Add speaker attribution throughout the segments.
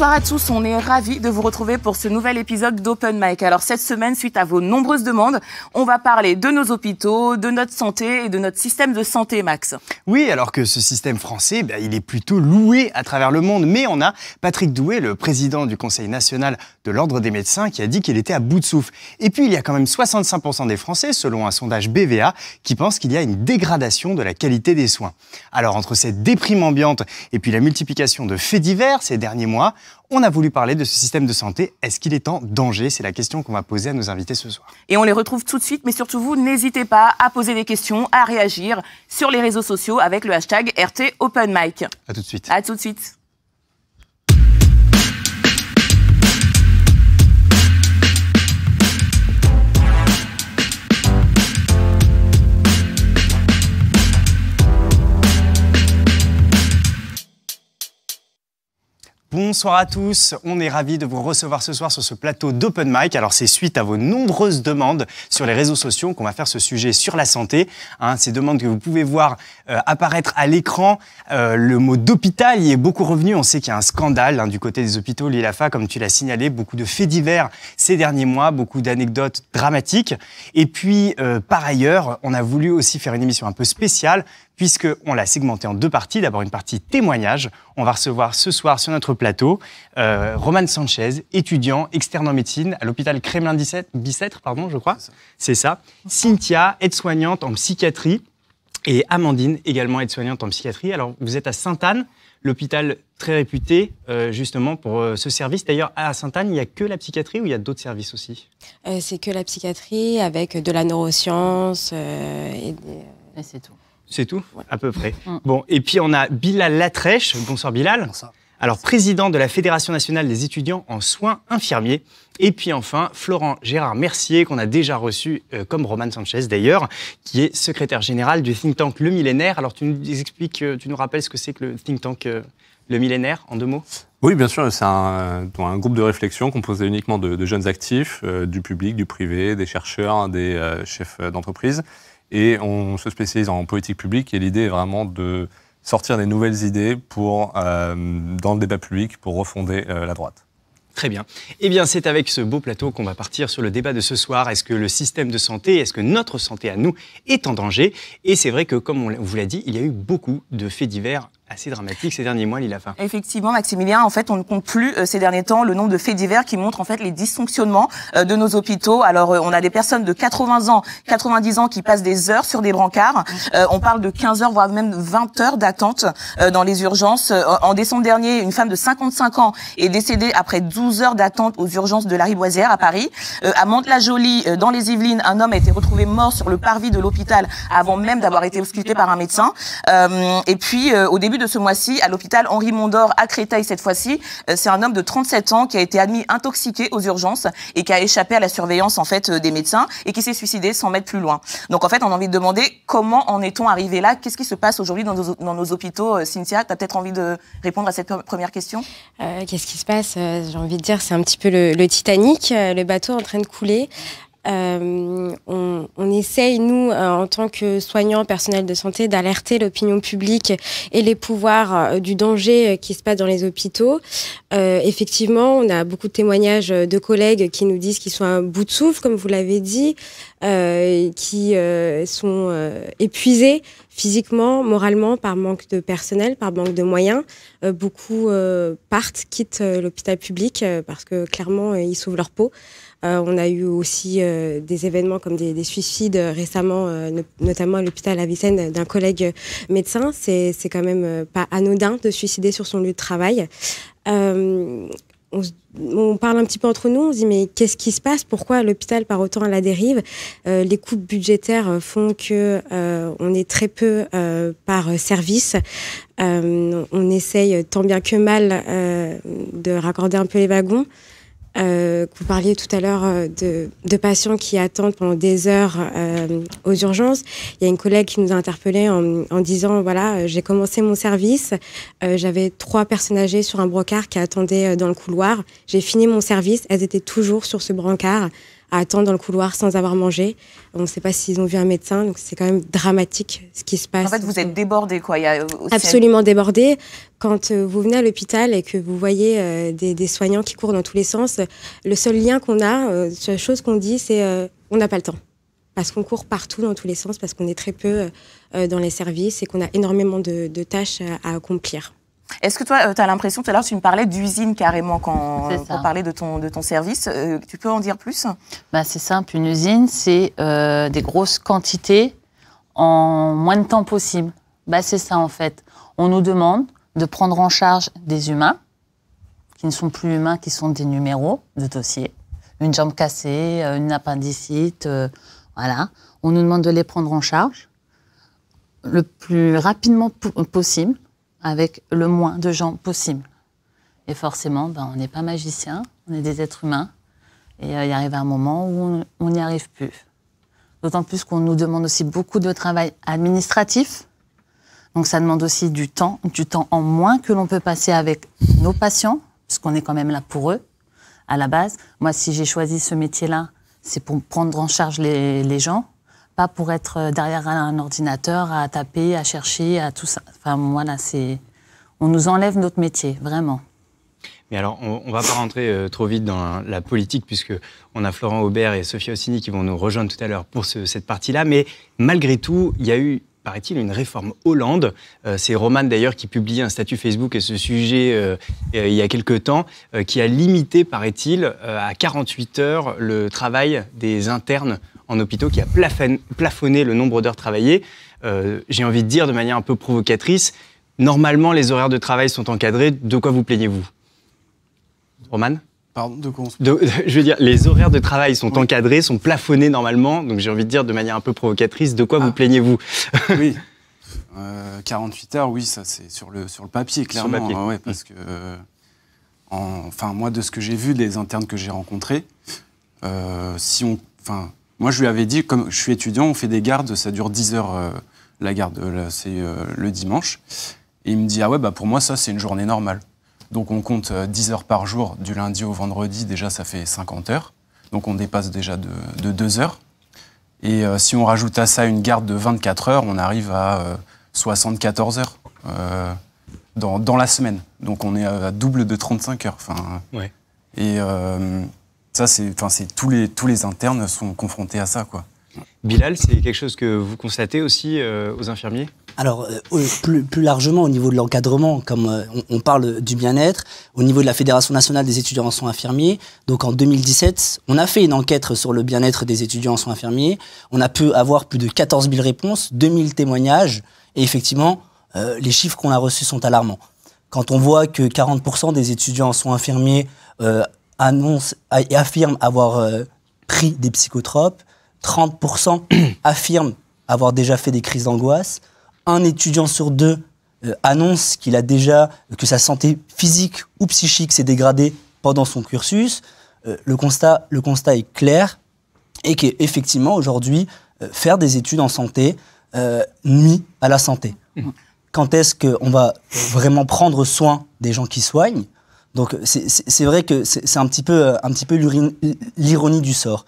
Speaker 1: Bonsoir à tous, on est ravis de vous retrouver pour ce nouvel épisode d'Open Mic. Alors cette semaine, suite à vos nombreuses demandes, on va parler de nos hôpitaux, de notre santé et de notre système de santé, Max.
Speaker 2: Oui, alors que ce système français, il est plutôt loué à travers le monde. Mais on a Patrick Doué, le président du Conseil national de l'Ordre des médecins, qui a dit qu'il était à bout de souffle. Et puis il y a quand même 65% des Français, selon un sondage BVA, qui pensent qu'il y a une dégradation de la qualité des soins. Alors entre cette déprime ambiante et puis la multiplication de faits divers ces derniers mois, on a voulu parler de ce système de santé. Est-ce qu'il est en danger? C'est la question qu'on va poser à nos invités ce soir.
Speaker 1: Et on les retrouve tout de suite, mais surtout vous, n'hésitez pas à poser des questions, à réagir sur les réseaux sociaux avec le hashtag RT Open Mic.
Speaker 2: À tout de suite.
Speaker 1: À tout de suite.
Speaker 2: Bonsoir à tous, on est ravis de vous recevoir ce soir sur ce plateau d'Open Mic. Alors c'est suite à vos nombreuses demandes sur les réseaux sociaux qu'on va faire ce sujet sur la santé. Ces demandes que vous pouvez voir apparaître à l'écran. Le mot d'hôpital y est beaucoup revenu. On sait qu'il y a un scandale du côté des hôpitaux, l'ILAFA, comme tu l'as signalé. Beaucoup de faits divers ces derniers mois, beaucoup d'anecdotes dramatiques. Et puis par ailleurs, on a voulu aussi faire une émission un peu spéciale, puisqu'on l'a segmenté en deux parties. D'abord une partie témoignage. On va recevoir ce soir sur notre plateau Roman Sanchez, étudiant externe en médecine à l'hôpital Kremlin-Bicêtre, je crois. C'est ça. Cynthia, aide-soignante en psychiatrie. Et Amandine, également aide-soignante en psychiatrie. Alors vous êtes à Sainte-Anne, l'hôpital très réputé justement pour ce service. D'ailleurs, à Sainte-Anne, il n'y a que la psychiatrie ou il y a d'autres services aussi?
Speaker 3: C'est que la psychiatrie avec de la neuroscience et c'est tout.
Speaker 2: C'est tout,
Speaker 3: ouais.
Speaker 2: À peu près. Bon, et puis on a Bilal Latrèche. Bonsoir Bilal.
Speaker 4: Bonsoir.
Speaker 2: Alors, président de la Fédération nationale des étudiants en soins infirmiers. Et puis enfin, Florent Gérard Mercier, qu'on a déjà reçu, comme Roman Sanchez d'ailleurs, qui est secrétaire général du think tank Le Millénaire. Alors, tu nous expliques, tu nous rappelles ce que c'est que le think tank Le Millénaire, en deux mots?
Speaker 4: Oui, bien sûr, c'est un groupe de réflexion composé uniquement de jeunes actifs, du public, du privé, des chercheurs, des chefs d'entreprise. Et on se spécialise en politique publique et l'idée est vraiment de sortir des nouvelles idées dans le débat public pour refonder la droite.
Speaker 2: Très bien. Eh bien, c'est avec ce beau plateau qu'on va partir sur le débat de ce soir. Est-ce que le système de santé, est-ce que notre santé à nous est en danger? Et c'est vrai que, comme on vous l'a dit, il y a eu beaucoup de faits divers assez dramatique ces derniers mois, Lilafa.
Speaker 1: Effectivement, Maximilien, en fait, on ne compte plus ces derniers temps le nombre de faits divers qui montrent en fait les dysfonctionnements de nos hôpitaux. Alors, on a des personnes de 80 ans, 90 ans qui passent des heures sur des brancards. On parle de 15 heures, voire même 20 heures d'attente dans les urgences. En décembre dernier, une femme de 55 ans est décédée après 12 heures d'attente aux urgences de la Riboisière à Paris. À Mantes-la-Jolie, dans les Yvelines, un homme a été retrouvé mort sur le parvis de l'hôpital avant même d'avoir été ausculté par un médecin. Et puis, au début de ce mois-ci, à l'hôpital Henri Mondor à Créteil cette fois-ci, c'est un homme de 37 ans qui a été admis intoxiqué aux urgences et qui a échappé à la surveillance en fait des médecins et qui s'est suicidé 100 mètres plus loin. Donc en fait, on a envie de demander comment en est-on arrivé là? Qu'est-ce qui se passe aujourd'hui dans nos hôpitaux? Cynthia, tu as peut-être envie de répondre à cette première question?
Speaker 3: Qu'est-ce qui se passe? J'ai envie de dire, c'est un petit peu le Titanic, le bateau en train de couler. On essaye, nous, en tant que soignants, personnels de santé, d'alerter l'opinion publique et les pouvoirs du danger qui se passe dans les hôpitaux. Effectivement, on a beaucoup de témoignages de collègues qui nous disent qu'ils sont à bout de souffle, comme vous l'avez dit, qui sont épuisés physiquement, moralement, par manque de personnel, par manque de moyens. Beaucoup quittent l'hôpital public parce que clairement, ils sauvent leur peau. On a eu aussi des événements comme des suicides récemment, notamment à l'hôpital Avicenne d'un collègue médecin. C'est quand même pas anodin de se suicider sur son lieu de travail. On parle un petit peu entre nous, on se dit mais qu'est-ce qui se passe? Pourquoi l'hôpital part autant à la dérive? Les coupes budgétaires font que on est très peu par service. On essaye tant bien que mal de raccorder un peu les wagons. Vous parliez tout à l'heure de patients qui attendent pendant des heures aux urgences. Il y a une collègue qui nous a interpellés en disant voilà, j'ai commencé mon service, j'avais 3 personnes âgées sur un brancard qui attendaient dans le couloir. J'ai fini mon service, elles étaient toujours sur ce brancard à attendre dans le couloir sans avoir mangé. On ne sait pas s'ils ont vu un médecin, donc c'est quand même dramatique ce qui se passe.
Speaker 1: En fait, vous êtes débordés, quoi. Il y a aussi
Speaker 3: absolument débordés. Quand vous venez à l'hôpital et que vous voyez des soignants qui courent dans tous les sens, le seul lien qu'on a, la seule chose qu'on dit, c'est on n'a pas le temps. Parce qu'on court partout dans tous les sens, parce qu'on est très peu dans les services et qu'on a énormément de tâches à accomplir.
Speaker 1: Est-ce que toi, tu as l'impression, tout à l'heure, tu me parlais d'usine carrément quand on parlait de ton service. Tu peux en dire plus ?
Speaker 5: C'est simple, une usine, c'est des grosses quantités en moins de temps possible. C'est ça en fait. On nous demande de prendre en charge des humains, qui ne sont plus humains, qui sont des numéros de dossier. Une jambe cassée, une appendicite, voilà. On nous demande de les prendre en charge le plus rapidement possible, avec le moins de gens possible. Et forcément, on n'est pas magicien, on est des êtres humains. Et il arrive un moment où on n'y arrive plus. D'autant plus qu'on nous demande aussi beaucoup de travail administratif. Donc ça demande aussi du temps en moins que l'on peut passer avec nos patients, puisqu'on est quand même là pour eux, à la base. Moi, si j'ai choisi ce métier-là, c'est pour prendre en charge les gens, pas pour être derrière un ordinateur, à taper, à chercher, à tout ça. Enfin, voilà, on nous enlève notre métier, vraiment.
Speaker 2: Mais alors, on ne va pas rentrer trop vite dans la politique, puisqu'on a Florent Aubert et Sophia Ossini qui vont nous rejoindre tout à l'heure pour cette partie-là. Mais malgré tout, il y a eu, paraît-il, une réforme Hollande. C'est Roman, d'ailleurs, qui publie un statut Facebook à ce sujet il y a quelques temps, qui a limité, paraît-il, à 48 heures le travail des internes en hôpitaux, qui a plafonné le nombre d'heures travaillées. J'ai envie de dire de manière un peu provocatrice, normalement les horaires de travail sont encadrés, de quoi vous plaignez-vous ? Roman ?
Speaker 6: Pardon, de quoi
Speaker 2: je veux dire, les horaires de travail sont encadrés, sont plafonnés normalement, donc j'ai envie de dire de manière un peu provocatrice, de quoi vous plaignez-vous ?
Speaker 6: Oui, 48 heures, oui, ça c'est sur le papier, clairement.
Speaker 2: Sur le papier.
Speaker 6: Ouais, parce que, moi, de ce que j'ai vu, des internes que j'ai rencontrés, moi, je lui avais dit, comme je suis étudiant, on fait des gardes, ça dure 10 heures, la garde, c'est le dimanche. Et il me dit, pour moi, ça, c'est une journée normale. Donc, on compte 10 heures par jour, du lundi au vendredi, déjà, ça fait 50 heures. Donc, on dépasse déjà de 2 heures. Et si on rajoute à ça une garde de 24 heures, on arrive à 74 heures dans la semaine. Donc, on est à double de 35 heures.
Speaker 2: Ouais.
Speaker 6: Et ça, tous les internes sont confrontés à ça, quoi.
Speaker 2: Bilal, c'est quelque chose que vous constatez aussi aux infirmiers ?
Speaker 7: Alors, plus largement, au niveau de l'encadrement, comme on parle du bien-être, au niveau de la Fédération nationale des étudiants en soins infirmiers, donc en 2017, on a fait une enquête sur le bien-être des étudiants en soins infirmiers. On a pu avoir plus de 14 000 réponses, 2000 témoignages, et effectivement, les chiffres qu'on a reçus sont alarmants. Quand on voit que 40% des étudiants en soins infirmiers annoncent et affirment avoir pris des psychotropes, 30% affirment avoir déjà fait des crises d'angoisse. Un étudiant sur deux annonce qu'il a déjà, que sa santé physique ou psychique s'est dégradée pendant son cursus. Le constat est clair et qu'effectivement, aujourd'hui, faire des études en santé nuit à la santé. Quand est-ce qu'on va vraiment prendre soin des gens qui soignent ? Donc, c'est vrai que c'est un petit peu l'ironie du sort.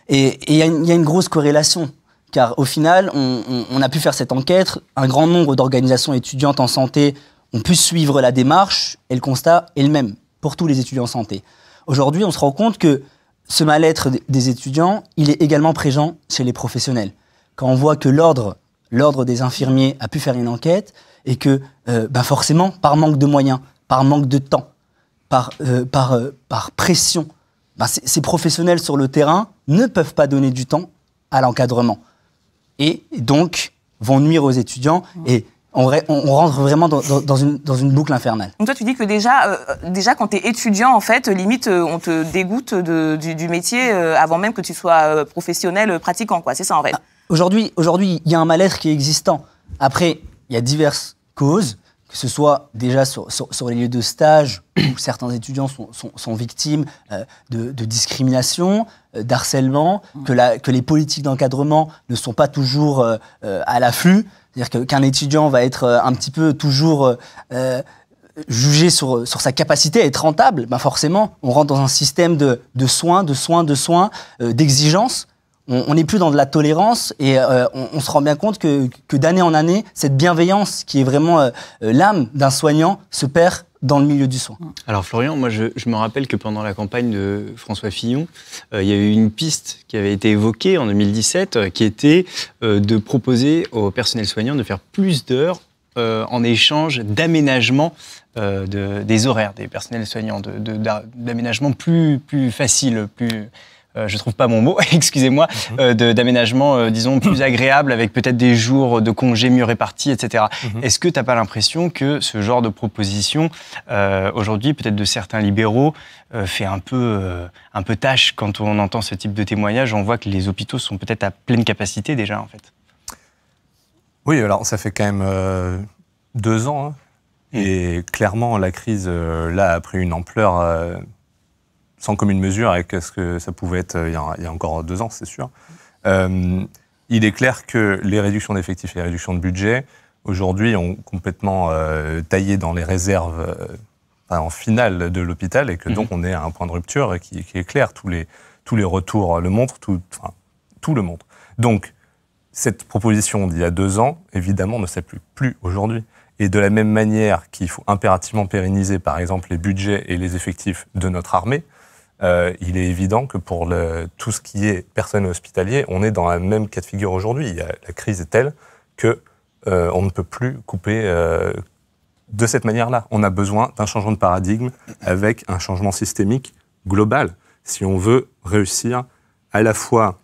Speaker 7: Et il y a une grosse corrélation. Car au final, on a pu faire cette enquête, un grand nombre d'organisations étudiantes en santé ont pu suivre la démarche et le constat est le même pour tous les étudiants en santé. Aujourd'hui, on se rend compte que ce mal-être des étudiants, il est également présent chez les professionnels. Quand on voit que l'ordre des infirmiers a pu faire une enquête et que forcément, par manque de moyens, par manque de temps, par pression, ces professionnels sur le terrain ne peuvent pas donner du temps à l'encadrement. Et donc, vont nuire aux étudiants et on rentre vraiment dans une boucle infernale.
Speaker 1: Donc toi, tu dis que déjà quand tu es étudiant, en fait, limite, on te dégoûte du métier avant même que tu sois professionnel, pratiquant, quoi. C'est ça, en fait.
Speaker 7: Aujourd'hui, il y a un mal-être qui est existant. Après, il y a diverses causes, que ce soit déjà sur les lieux de stage, où certains étudiants sont victimes de discrimination, d'harcèlement, que les politiques d'encadrement ne sont pas toujours à l'afflux. C'est-à-dire qu'un étudiant va être un petit peu toujours jugé sur sa capacité à être rentable, ben forcément, on rentre dans un système de soins, d'exigence. On n'est plus dans de la tolérance et on se rend bien compte que d'année en année, cette bienveillance qui est vraiment l'âme d'un soignant se perd dans le milieu du soin.
Speaker 8: Alors Florian, moi je me rappelle que pendant la campagne de François Fillon, il y a eu une piste qui avait été évoquée en 2017 qui était de proposer au personnel soignant de faire plus d'heures en échange d'aménagement des horaires des personnels soignants, d'aménagement plus facile, je trouve pas mon mot, excusez-moi, d'aménagement, disons, plus agréable, avec peut-être des jours de congés mieux répartis, etc. Est-ce que tu n'as pas l'impression que ce genre de proposition, aujourd'hui, peut-être de certains libéraux, fait un peu tâche quand on entend ce type de témoignage? On voit que les hôpitaux sont peut-être à pleine capacité déjà, en fait.
Speaker 4: Oui, alors ça fait quand même 2 ans, hein, et clairement, la crise, là, a pris une ampleur... sans commune mesure avec ce que ça pouvait être il y a encore 2 ans, c'est sûr. Il est clair que les réductions d'effectifs et les réductions de budget, aujourd'hui, ont complètement taillé dans les réserves en finale de l'hôpital et que donc on est à un point de rupture qui est clair. Tous les retours le montrent, tout le montre. Donc, cette proposition d'il y a 2 ans, évidemment, ne s'applique plus aujourd'hui. Et de la même manière qu'il faut impérativement pérenniser, par exemple, les budgets et les effectifs de notre armée, il est évident que pour tout ce qui est personnel hospitalier, on est dans la même cas de figure aujourd'hui. La crise est telle que on ne peut plus couper de cette manière-là. On a besoin d'un changement de paradigme avec un changement systémique global si on veut réussir à la fois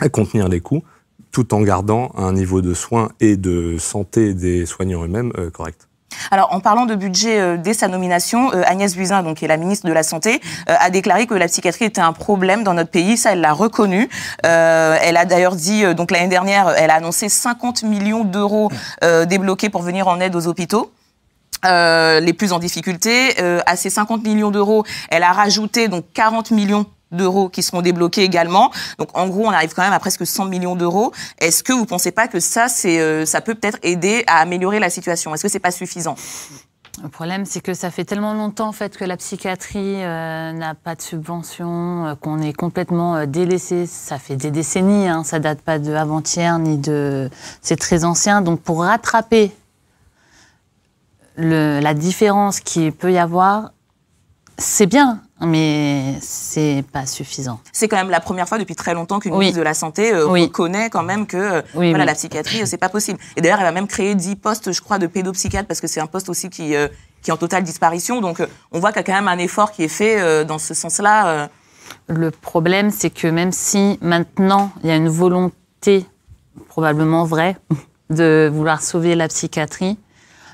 Speaker 4: à contenir les coûts tout en gardant un niveau de soins et de santé des soignants eux-mêmes correct.
Speaker 1: Alors, en parlant de budget dès sa nomination, Agnès Buzyn, donc, qui est la ministre de la Santé, a déclaré que la psychiatrie était un problème dans notre pays. Ça, elle l'a reconnu. Elle a d'ailleurs dit, donc l'année dernière, elle a annoncé 50 millions d'euros débloqués pour venir en aide aux hôpitaux. Les plus en difficulté. À ces 50 millions d'euros, elle a rajouté donc 40 millions d'euros qui seront débloqués également. Donc, en gros, on arrive quand même à presque 100 millions d'euros. Est-ce que vous ne pensez pas que ça peut peut-être aider à améliorer la situation? Est-ce que c'est pas suffisant?
Speaker 5: Le problème, c'est que ça fait tellement longtemps en fait, que la psychiatrie n'a pas de subvention, qu'on est complètement délaissé. Ça fait des décennies, hein, ça date pas d'avant-hier, ni de... C'est très ancien. Donc, pour rattraper la différence qu'il peut y avoir, c'est bien, mais c'est pas suffisant.
Speaker 1: C'est quand même la première fois depuis très longtemps qu'une ministre de la Santé reconnaît quand même que la psychiatrie, c'est pas possible. Et d'ailleurs, elle va même créer 10 postes, je crois, de pédopsychiatre, parce que c'est un poste aussi qui est en totale disparition. Donc, on voit qu'il y a quand même un effort qui est fait dans ce sens-là.
Speaker 5: Le problème, c'est que même si maintenant, il y a une volonté, probablement vraie, de vouloir sauver la psychiatrie,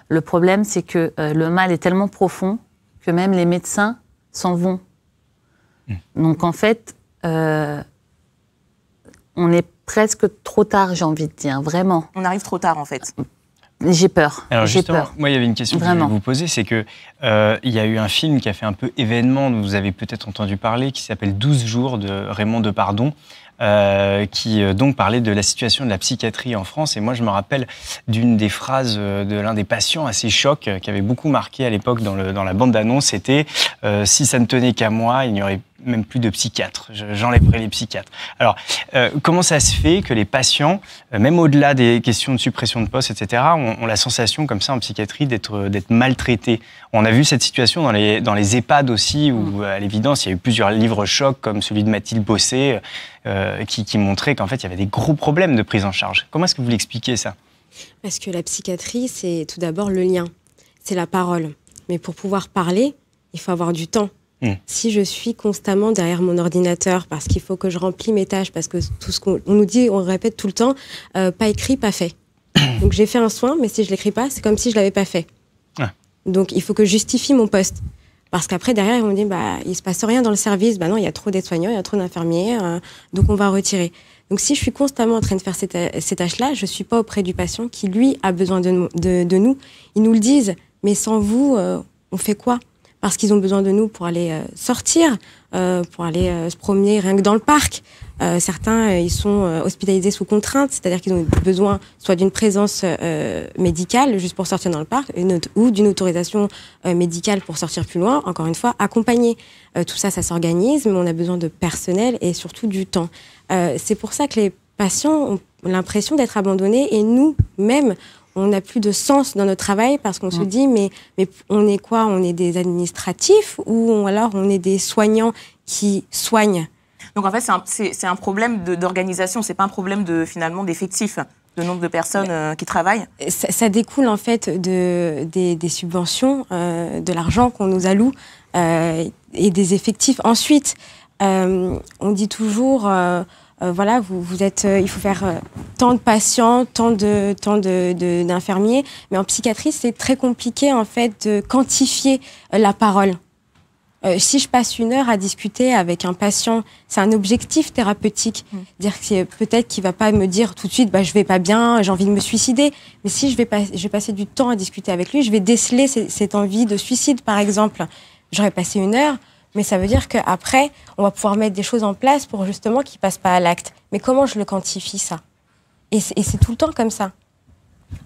Speaker 5: le problème, c'est que le mal est tellement profond que même les médecins s'en vont. Donc en fait, on est presque trop tard, j'ai envie de dire, vraiment.
Speaker 1: On arrive trop tard, en fait.
Speaker 5: J'ai peur.
Speaker 8: Alors justement, moi, il y avait une question que je voulais vous poser, c'est que il y a eu un film qui a fait un peu événement, dont vous avez peut-être entendu parler, qui s'appelle 12 jours de Raymond Depardon, qui donc parlait de la situation de la psychiatrie en France. Et moi, je me rappelle d'une des phrases de l'un des patients assez choc, qui avait beaucoup marqué à l'époque dans la bande-annonce, c'était « Si ça ne tenait qu'à moi, il n'y aurait même plus de psychiatres. J'enlèverai les psychiatres. » Alors, comment ça se fait que les patients, même au-delà des questions de suppression de postes, etc., ont la sensation, comme ça, en psychiatrie, d'être maltraités? On a vu cette situation dans les EHPAD aussi, où, à l'évidence, il y a eu plusieurs livres chocs, comme celui de Mathilde Bossé, qui montraient qu'en fait, il y avait des gros problèmes de prise en charge. Comment est-ce que vous l'expliquez, ça?
Speaker 3: Parce que la psychiatrie, c'est tout d'abord le lien. C'est la parole. Mais pour pouvoir parler, il faut avoir du temps. Si je suis constamment derrière mon ordinateur parce qu'il faut que je remplis mes tâches, parce que tout ce qu'on nous dit, on répète tout le temps, pas écrit, pas fait. Donc j'ai fait un soin, mais si je l'écris pas, c'est comme si je l'avais pas fait. Donc il faut que je justifie mon poste. Parce qu'après, derrière, on me dit, il se passe rien dans le service. Non, il y a trop d'aides-soignants, il y a trop d'infirmiers, donc on va retirer. Donc si je suis constamment en train de faire ces tâches-là, je suis pas auprès du patient qui, lui, a besoin de nous. Ils nous le disent, mais sans vous, on fait quoi? Parce qu'ils ont besoin de nous pour aller sortir pour aller se promener rien que dans le parc. Certains, ils sont hospitalisés sous contrainte, c'est-à-dire qu'ils ont besoin soit d'une présence médicale juste pour sortir dans le parc, ou d'une autorisation médicale pour sortir plus loin, encore une fois, accompagnée. Tout ça, ça s'organise, mais on a besoin de personnel et surtout du temps. C'est pour ça que les patients ont l'impression d'être abandonnés et nous-mêmes, on n'a plus de sens dans notre travail parce qu'on se dit mais on est quoi? On est des administratifs ou alors on est des soignants qui soignent?
Speaker 1: Donc en fait, c'est un problème d'organisation, c'est pas un problème finalement d'effectifs, de nombre de personnes qui travaillent.
Speaker 3: Ça découle en fait des subventions, de l'argent qu'on nous alloue et des effectifs. Ensuite, on dit toujours, voilà, vous êtes, il faut faire tant de patients, tant d'infirmiers, mais en psychiatrie, c'est très compliqué en fait de quantifier la parole. Si je passe 1 heure à discuter avec un patient, c'est un objectif thérapeutique. Dire que peut-être qu'il va pas me dire tout de suite, je vais pas bien, j'ai envie de me suicider. Mais si je vais passer du temps à discuter avec lui, je vais déceler cette envie de suicide, par exemple. J'aurais passé 1 heure, mais ça veut dire qu'après, on va pouvoir mettre des choses en place pour justement qu'il passe pas à l'acte. Mais comment je le quantifie, ça? Et c'est tout le temps comme ça.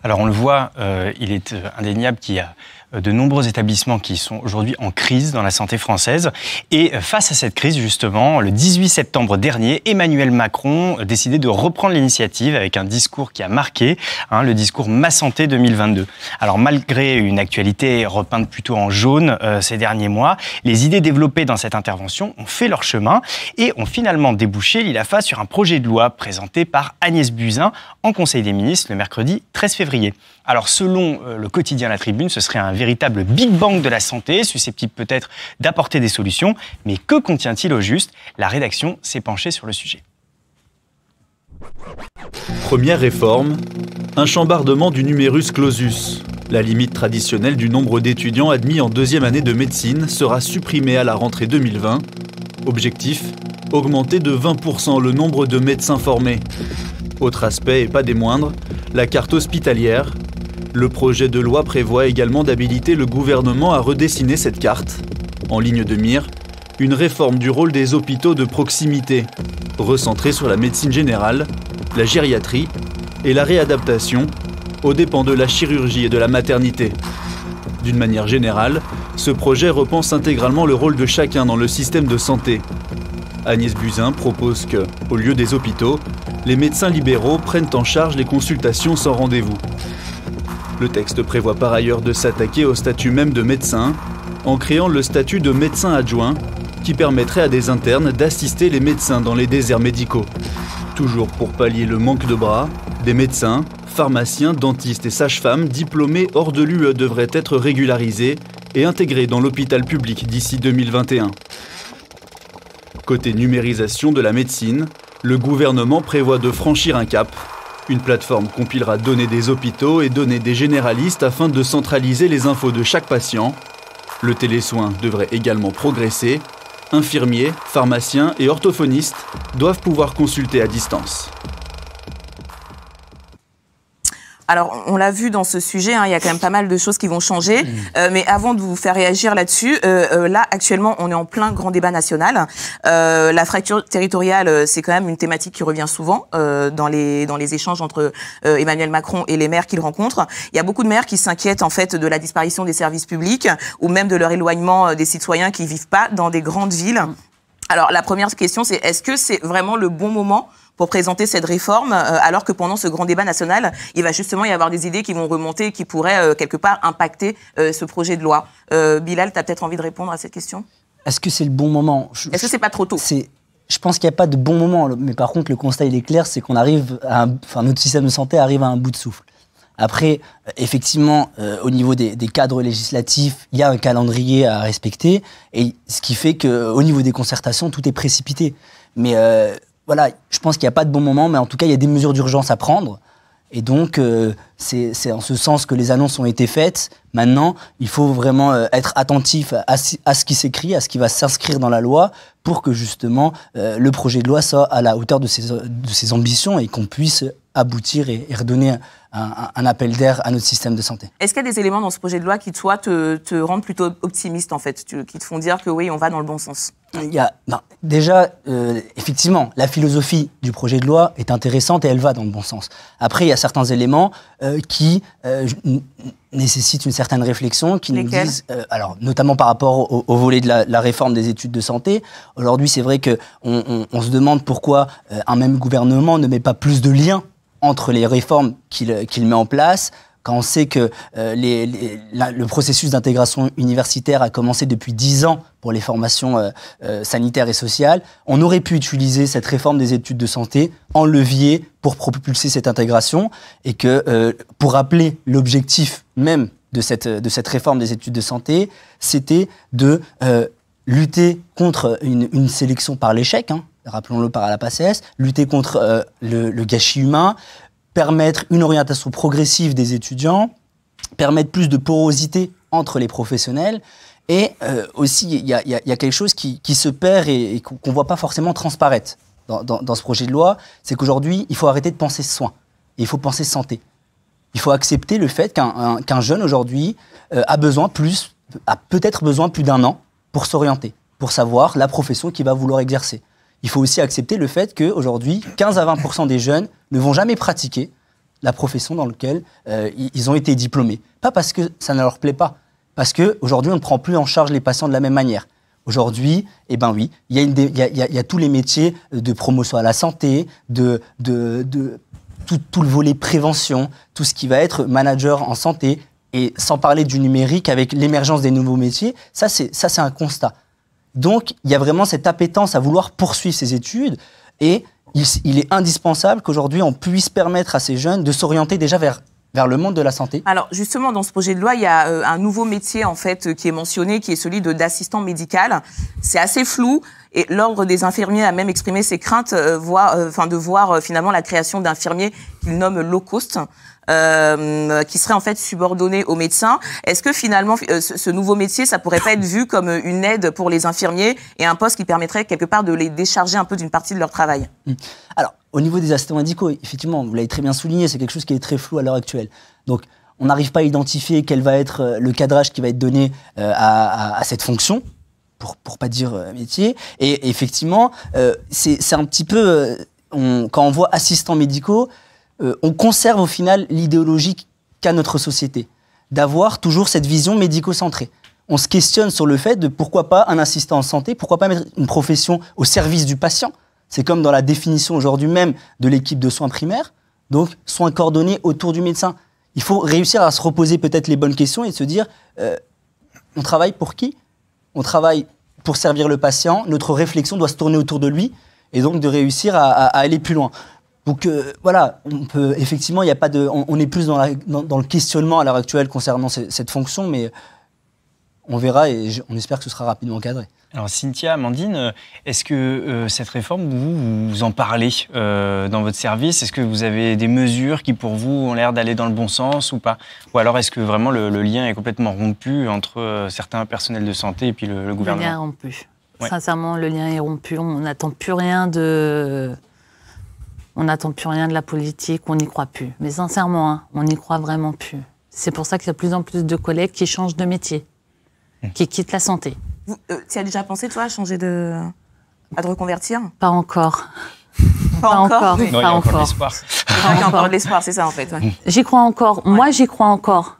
Speaker 8: Alors on le voit, il est indéniable qu'il y a de nombreux établissements qui sont aujourd'hui en crise dans la santé française. Et face à cette crise, justement, le 18 septembre dernier, Emmanuel Macron décidait de reprendre l'initiative avec un discours qui a marqué, le discours Ma Santé 2022. Alors malgré une actualité repeinte plutôt en jaune ces derniers mois, les idées développées dans cette intervention ont fait leur chemin et ont finalement débouché l'ILAFA sur un projet de loi présenté par Agnès Buzyn en Conseil des ministres le mercredi 13 février. Alors selon le quotidien La Tribune, ce serait un véritable Big Bang de la santé, susceptible peut-être d'apporter des solutions. Mais que contient-il au juste? La rédaction s'est penchée sur le sujet.
Speaker 9: Première réforme, un chambardement du numerus clausus. La limite traditionnelle du nombre d'étudiants admis en 2e année de médecine sera supprimée à la rentrée 2020. Objectif, augmenter de 20% le nombre de médecins formés. Autre aspect, et pas des moindres, la carte hospitalière. Le projet de loi prévoit également d'habiliter le gouvernement à redessiner cette carte. En ligne de mire, une réforme du rôle des hôpitaux de proximité, recentrée sur la médecine générale, la gériatrie et la réadaptation, aux dépens de la chirurgie et de la maternité. D'une manière générale, ce projet repense intégralement le rôle de chacun dans le système de santé. Agnès Buzyn propose que, au lieu des hôpitaux, les médecins libéraux prennent en charge les consultations sans rendez-vous. Le texte prévoit par ailleurs de s'attaquer au statut même de médecin, en créant le statut de médecin adjoint, qui permettrait à des internes d'assister les médecins dans les déserts médicaux. Toujours pour pallier le manque de bras, des médecins, pharmaciens, dentistes et sages-femmes diplômés hors de l'UE devraient être régularisés et intégrés dans l'hôpital public d'ici 2021. Côté numérisation de la médecine, le gouvernement prévoit de franchir un cap. Une plateforme compilera données des hôpitaux et données des généralistes afin de centraliser les infos de chaque patient. Le télésoin devrait également progresser. Infirmiers, pharmaciens et orthophonistes doivent pouvoir consulter à distance.
Speaker 1: Alors, on l'a vu dans ce sujet, il y a quand même pas mal de choses qui vont changer. Mais avant de vous faire réagir là-dessus, là, actuellement, on est en plein grand débat national. La fracture territoriale, c'est quand même une thématique qui revient souvent dans les échanges entre Emmanuel Macron et les maires qu'il rencontre. Il y a beaucoup de maires qui s'inquiètent en fait de la disparition des services publics ou même de leur éloignement des citoyens qui vivent pas dans des grandes villes. Alors, la première question, c'est est-ce que c'est vraiment le bon moment pour présenter cette réforme, alors que pendant ce grand débat national, il va justement y avoir des idées qui vont remonter, qui pourraient quelque part impacter ce projet de loi. Bilal, tu as peut-être envie de répondre à cette question?
Speaker 7: Est-ce que c'est le bon moment?
Speaker 1: Est-ce que c'est pas trop tôt?
Speaker 7: Je pense qu'il n'y a pas de bon moment, mais par contre, le constat, il est clair, c'est qu'on arrive notre système de santé arrive à un bout de souffle. Après, effectivement, au niveau des cadres législatifs, il y a un calendrier à respecter, et ce qui fait qu'au niveau des concertations, tout est précipité. Mais voilà, je pense qu'il n'y a pas de bon moment, mais en tout cas, il y a des mesures d'urgence à prendre. Et donc, c'est en ce sens que les annonces ont été faites. Maintenant, il faut vraiment être attentif à ce qui s'écrit, à ce qui va s'inscrire dans la loi, pour que justement le projet de loi soit à la hauteur de ses ambitions et qu'on puisse aboutir et redonner un appel d'air à notre système de santé.
Speaker 1: Est-ce qu'il y a des éléments dans ce projet de loi qui, toi, te rendent plutôt optimiste, en fait, qui te font dire que oui, on va dans le bon sens?
Speaker 7: Déjà, effectivement, la philosophie du projet de loi est intéressante et elle va dans le bon sens. Après, il y a certains éléments qui nécessitent une certaine réflexion, qui nous disent, alors notamment par rapport au volet de la réforme des études de santé. Aujourd'hui, c'est vrai qu'on se demande pourquoi un même gouvernement ne met pas plus de liens entre les réformes qu'il met en place. Quand on sait que le processus d'intégration universitaire a commencé depuis 10 ans pour les formations sanitaires et sociales, on aurait pu utiliser cette réforme des études de santé en levier pour propulser cette intégration et que, pour rappeler l'objectif même de cette réforme des études de santé, c'était de lutter contre une sélection par l'échec, rappelons-le par la PACES, lutter contre le gâchis humain, permettre une orientation progressive des étudiants, permettre plus de porosité entre les professionnels. Et aussi, il y a quelque chose qui se perd et qu'on ne voit pas forcément transparaître dans ce projet de loi, c'est qu'aujourd'hui, il faut arrêter de penser soins, et il faut penser santé. Il faut accepter le fait qu'un jeune aujourd'hui a peut-être besoin plus d'1 an pour s'orienter, pour savoir la profession qu'il va vouloir exercer. Il faut aussi accepter le fait qu'aujourd'hui, 15 à 20% des jeunes ne vont jamais pratiquer la profession dans laquelle ils ont été diplômés. Pas parce que ça ne leur plaît pas, parce qu'aujourd'hui, on ne prend plus en charge les patients de la même manière. Aujourd'hui, eh ben oui, il y a tous les métiers de promotion à la santé, tout le volet prévention, tout ce qui va être manager en santé, et sans parler du numérique avec l'émergence des nouveaux métiers, ça c'est un constat. Donc, il y a vraiment cette appétence à vouloir poursuivre ses études et il est indispensable qu'aujourd'hui, on puisse permettre à ces jeunes de s'orienter déjà vers le monde de la santé.
Speaker 1: Alors, justement, dans ce projet de loi, il y a un nouveau métier, en fait, qui est mentionné, qui est celui d'assistant médical. C'est assez flou et l'Ordre des infirmiers a même exprimé ses craintes de voir finalement la création d'infirmiers qu'il nomme low cost. Qui serait en fait subordonné aux médecins. Est-ce que finalement, ce nouveau métier, ça pourrait pas être vu comme une aide pour les infirmiers et un poste qui permettrait quelque part de les décharger un peu d'une partie de leur travail?
Speaker 7: Alors, au niveau des assistants médicaux, effectivement, vous l'avez très bien souligné, c'est quelque chose qui est très flou à l'heure actuelle. Donc, on n'arrive pas à identifier quel va être le cadrage qui va être donné à cette fonction, pour pas dire métier. Et effectivement, c'est un petit peu... quand on voit assistants médicaux, on conserve au final l'idéologie qu'a notre société, d'avoir toujours cette vision médico-centrée. On se questionne sur le fait de pourquoi pas un assistant en santé, pourquoi pas mettre une profession au service du patient. C'est comme dans la définition aujourd'hui même de l'équipe de soins primaires, donc soins coordonnés autour du médecin. Il faut réussir à se reposer peut-être les bonnes questions et se dire, on travaille pour qui? On travaille pour servir le patient, notre réflexion doit se tourner autour de lui, et donc de réussir à aller plus loin. Donc voilà, effectivement, il y a pas de, on est plus dans le questionnement à l'heure actuelle concernant cette fonction, mais on verra et on espère que ce sera rapidement encadré.
Speaker 8: Alors Cynthia, Amandine, est-ce que cette réforme, vous en parlez dans votre service? Est-ce que vous avez des mesures qui pour vous ont l'air d'aller dans le bon sens ou pas? Ou alors est-ce que vraiment le lien est complètement rompu entre certains personnels de santé et puis le gouvernement?
Speaker 5: Le lien est rompu.
Speaker 8: Ouais.
Speaker 5: Sincèrement, le lien est rompu. On n'attend plus rien de la politique, on n'y croit plus. Mais sincèrement, on n'y croit vraiment plus. C'est pour ça qu'il y a de plus en plus de collègues qui changent de métier, qui quittent la santé.
Speaker 1: Tu as déjà pensé, toi, à changer à te reconvertir?
Speaker 5: Pas encore.
Speaker 1: Pas encore.
Speaker 8: Oui. Non, il y a encore de l'espoir.
Speaker 1: Il y a encore de l'espoir, c'est ça en fait. Ouais.
Speaker 5: J'y crois encore. Ouais. Moi, j'y crois encore.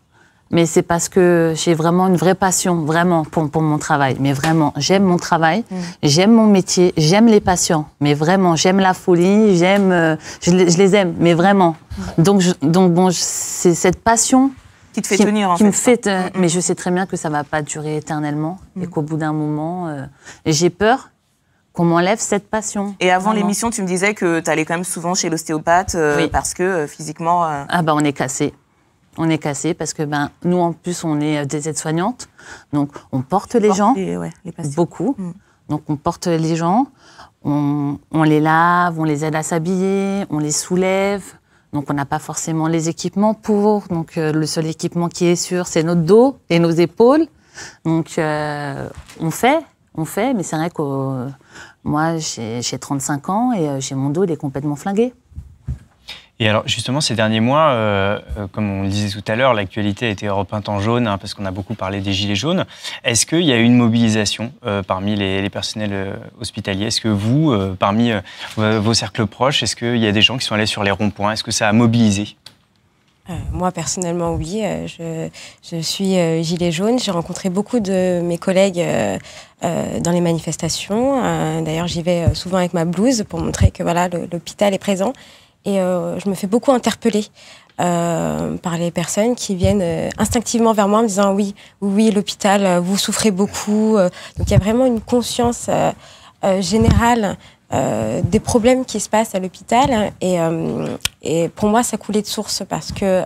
Speaker 5: Mais c'est parce que j'ai vraiment une vraie passion, vraiment, pour mon travail. Mais vraiment, j'aime mon travail, j'aime mon métier, j'aime les patients. Mais vraiment, j'aime la folie, je les aime, mais vraiment. Donc bon, c'est cette passion
Speaker 1: qui te fait tenir, en fait.
Speaker 5: Me fait, mais je sais très bien que ça ne va pas durer éternellement et qu'au bout d'un moment, j'ai peur qu'on m'enlève cette passion.
Speaker 1: Et avant l'émission, tu me disais que tu allais quand même souvent chez l'ostéopathe parce que physiquement...
Speaker 5: Ah bah on est cassé. On est cassé parce que nous, en plus, on est des aides-soignantes. Donc, on porte les gens, les patients. Beaucoup. Donc, on porte les gens, on les lave, on les aide à s'habiller, on les soulève. Donc, on n'a pas forcément les équipements pour. Donc, le seul équipement qui est sûr, c'est notre dos et nos épaules. Donc, on fait. Mais c'est vrai que moi, j'ai 35 ans et j'ai mon dos, il est complètement flingué.
Speaker 8: Et alors justement, ces derniers mois, comme on le disait tout à l'heure, l'actualité a été repeinte en jaune, parce qu'on a beaucoup parlé des gilets jaunes. Est-ce qu'il y a eu une mobilisation parmi les personnels hospitaliers? Est-ce que vous, parmi vos cercles proches, est-ce qu'il y a des gens qui sont allés sur les ronds-points? Est-ce que ça a mobilisé?
Speaker 3: Moi, personnellement, oui. Je suis gilet jaune. J'ai rencontré beaucoup de mes collègues dans les manifestations. D'ailleurs, j'y vais souvent avec ma blouse pour montrer que voilà, l'hôpital est présent. Et je me fais beaucoup interpeller par les personnes qui viennent instinctivement vers moi en me disant oui, l'hôpital, vous souffrez beaucoup. Donc, il y a vraiment une conscience générale des problèmes qui se passent à l'hôpital et pour moi ça coulait de source parce que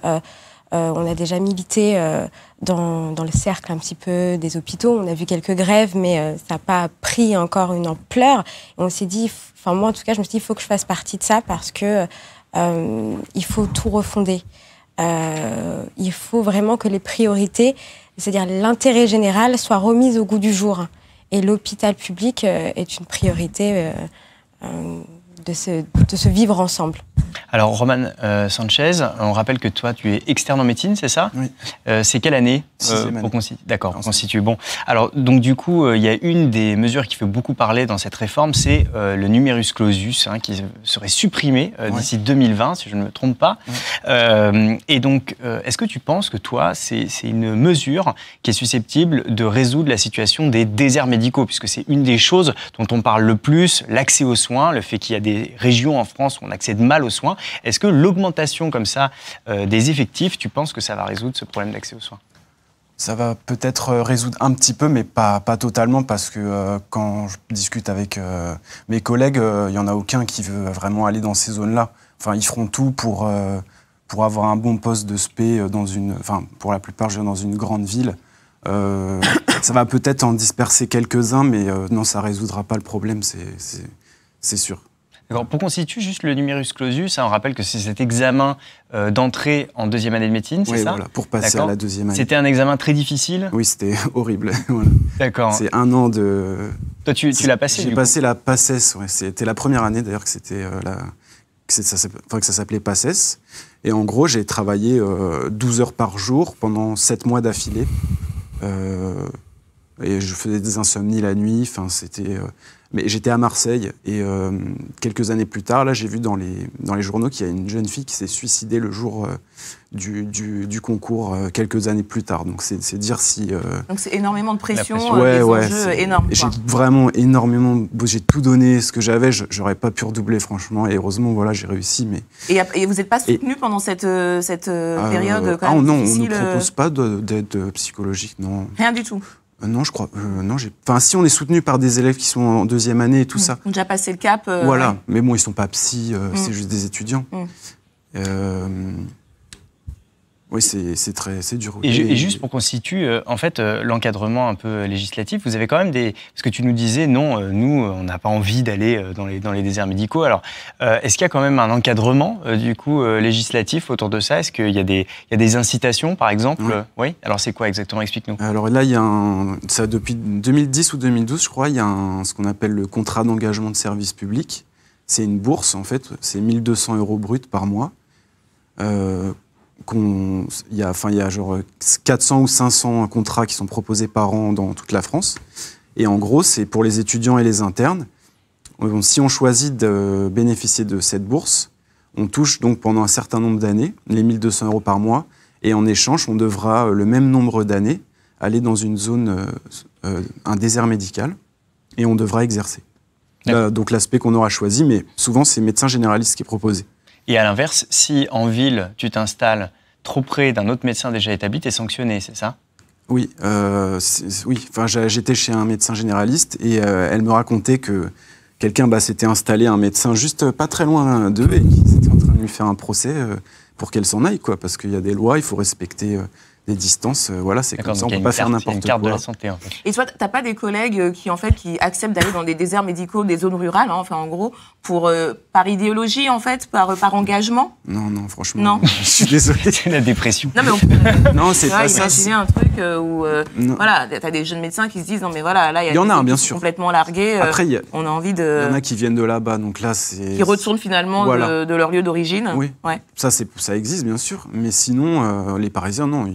Speaker 3: on a déjà milité dans le cercle un petit peu des hôpitaux, on a vu quelques grèves mais ça n'a pas pris encore une ampleur et on s'est dit, enfin moi en tout cas je me suis dit il faut que je fasse partie de ça parce que il faut tout refonder, il faut vraiment que les priorités, c'est-à-dire l'intérêt général soit remis au goût du jour et l'hôpital public est une priorité de se vivre ensemble.
Speaker 8: Alors, Roman Sanchez, on rappelle que toi, tu es externe en médecine, c'est ça?
Speaker 6: Oui.
Speaker 8: C'est quelle année? D'accord, on constitue. Bon, alors, donc du coup, il y a une des mesures qui fait beaucoup parler dans cette réforme, c'est le numerus clausus, qui serait supprimé d'ici 2020, si je ne me trompe pas. Et donc, est-ce que tu penses que toi, c'est une mesure qui est susceptible de résoudre la situation des déserts médicaux, puisque c'est une des choses dont on parle le plus, l'accès aux soins, le fait qu'il y a des régions en France où on accède mal aux soins. Est-ce que l'augmentation comme ça des effectifs, tu penses que ça va résoudre ce problème d'accès aux soins?
Speaker 6: Ça va peut-être résoudre un petit peu, mais pas totalement, parce que quand je discute avec mes collègues, il n'y en a aucun qui veut vraiment aller dans ces zones-là. Enfin, ils feront tout pour avoir un bon poste de spé pour la plupart, dans une grande ville. Ça va peut-être en disperser quelques-uns, mais non, ça ne résoudra pas le problème, c'est sûr.
Speaker 8: D'accord. Pour qu'on situe juste le numerus clausus, on rappelle que c'est cet examen d'entrée en deuxième année de médecine, c'est ça?
Speaker 6: Voilà, pour passer à la deuxième année.
Speaker 8: C'était un examen très difficile?
Speaker 6: Oui, c'était horrible. Voilà.
Speaker 8: D'accord.
Speaker 6: C'est un an de...
Speaker 8: Toi, tu l'as passé?
Speaker 6: J'ai passé la PACES, ouais. C'était la première année d'ailleurs que c'était que ça s'appelait PACES. Et en gros, j'ai travaillé 12 heures par jour pendant 7 mois d'affilée. Et je faisais des insomnies la nuit, c'était... Mais j'étais à Marseille et quelques années plus tard, là, j'ai vu dans les journaux qu'il y a une jeune fille qui s'est suicidée le jour du concours quelques années plus tard. Donc c'est dire si...
Speaker 1: Donc c'est énormément de pression,
Speaker 6: des
Speaker 1: enjeux énormes.
Speaker 6: J'ai vraiment énormément... J'ai tout donné ce que j'avais, j'aurais pas pu redoubler franchement et heureusement voilà, j'ai réussi. Mais...
Speaker 1: Et vous n'êtes pas soutenu pendant cette période quand même
Speaker 6: non,
Speaker 1: difficile,
Speaker 6: on ne propose pas d'aide psychologique, non.
Speaker 1: Rien du tout?
Speaker 6: Non, je crois. Non, si on est soutenu par des élèves qui sont en deuxième année et tout ça.
Speaker 1: On a déjà passé le cap.
Speaker 6: Voilà, mais bon, ils sont pas psy, c'est juste des étudiants. Oui, c'est dur.
Speaker 8: Et juste pour qu'on situe, en fait, l'encadrement un peu législatif, vous avez quand même des... Parce que tu nous disais, non, nous, on n'a pas envie d'aller dans les déserts médicaux. Alors, est-ce qu'il y a quand même un encadrement, du coup, législatif autour de ça? Est-ce qu'il y a des incitations, par exemple? Oui. Alors, c'est quoi exactement? Explique-nous.
Speaker 6: Alors là, il y a ça, depuis 2010 ou 2012, je crois, il y a ce qu'on appelle le contrat d'engagement de service public. C'est une bourse, en fait. C'est 1 200 € bruts par mois. Il y a genre 400 ou 500 contrats qui sont proposés par an dans toute la France. Et en gros, c'est pour les étudiants et les internes. Si on choisit de bénéficier de cette bourse, on touche donc pendant un certain nombre d'années les 1 200 € par mois. Et en échange, on devra le même nombre d'années aller dans une zone, un désert médical, et on devra exercer. Donc l'aspect qu'on aura choisi, mais souvent c'est médecin généraliste qui est proposé.
Speaker 8: Et à l'inverse, si en ville, tu t'installes trop près d'un autre médecin déjà établi, tu es sanctionné, c'est ça?
Speaker 6: Oui, j'étais chez un médecin généraliste et elle me racontait que quelqu'un s'était installé, un médecin juste pas très loin d'eux, et qui était en train de lui faire un procès pour qu'elle s'en aille, parce qu'il y a des lois, il faut respecter des distances, voilà, c'est comme ça, on ne peut pas faire n'importe quoi.
Speaker 8: Il y a une carte de la santé, en fait.
Speaker 1: Et toi, t'as pas des collègues qui acceptent d'aller dans des déserts médicaux, des zones rurales, hein, enfin en gros, par idéologie en fait, par engagement?
Speaker 6: Non, franchement, je suis désolé.
Speaker 8: C'est la dépression.
Speaker 1: Non, mais on peut
Speaker 6: non, c'est pas ça.
Speaker 1: imaginer un truc où, voilà, t'as des jeunes médecins qui se disent non mais voilà, là il y en a bien sûr complètement largués.
Speaker 6: Après,
Speaker 1: on a envie de.
Speaker 6: Il y en a qui viennent de là-bas, donc là c'est.
Speaker 1: Qui retournent finalement de leur lieu d'origine.
Speaker 6: Oui. Ouais. Ça existe bien sûr, mais sinon les Parisiens non.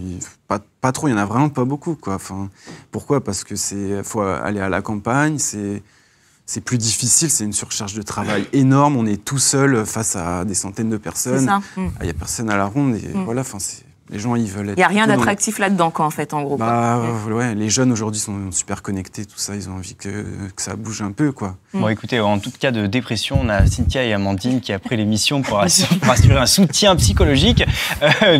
Speaker 6: Pas trop, il n'y en a vraiment pas beaucoup, quoi. Enfin, pourquoi? Parce que faut aller à la campagne, c'est plus difficile, c'est une surcharge de travail énorme, on est tout seul face à des centaines de personnes. Il n'y a personne à la ronde, et voilà, enfin, les gens, ils veulent être...
Speaker 1: Il n'y a rien d'attractif là-dedans, quoi, en fait, en gros.
Speaker 6: Ouais, les jeunes, aujourd'hui, sont super connectés, tout ça, ils ont envie que ça bouge un peu, quoi.
Speaker 8: Bon, écoutez, en tout cas de dépression, on a Cynthia et Amandine qui, après l'émission, pour assurer un soutien psychologique.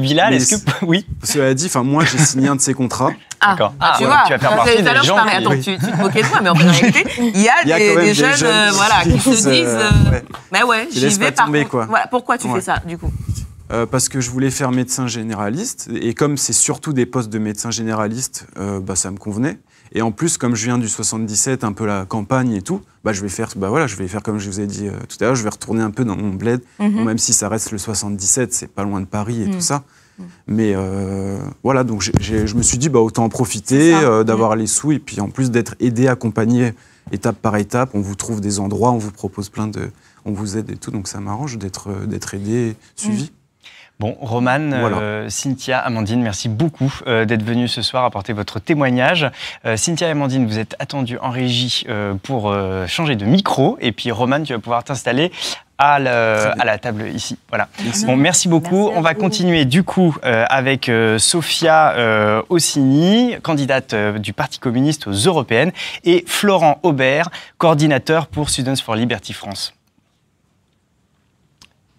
Speaker 8: Bilal, est-ce que... Oui.
Speaker 6: Cela dit, moi, j'ai signé un de ces contrats.
Speaker 8: D'accord.
Speaker 1: Tu vois,
Speaker 8: tu vas faire partie des gens...
Speaker 1: Attends, tu te moquais de moi, mais en réalité, il y a des jeunes qui se disent... Mais ouais, j'y vais par contre. Voilà, pourquoi tu fais ça, du coup?
Speaker 6: Parce que je voulais faire médecin généraliste, et comme c'est surtout des postes de médecin généraliste, ça me convenait. Et en plus, comme je viens du 77, un peu la campagne et tout, je vais faire comme je vous ai dit tout à l'heure, je vais retourner un peu dans mon bled, même si ça reste le 77, c'est pas loin de Paris et tout ça. Mais voilà, donc je me suis dit, autant en profiter, d'avoir les sous, et puis en plus d'être aidé, accompagné étape par étape, on vous trouve des endroits, on vous propose on vous aide et tout, donc ça m'arrange d'être aidé, suivi.
Speaker 8: Bon, Romane, voilà. Cynthia, Amandine, merci beaucoup d'être venus ce soir apporter votre témoignage. Cynthia et Amandine, vous êtes attendues en régie pour changer de micro. Et puis Romane, tu vas pouvoir t'installer à la table ici. Voilà. Merci beaucoup. Merci. On va continuer du coup avec Sophia Ossini, candidate du Parti communiste aux européennes, et Florent Aubert, coordinateur pour Students for Liberty France.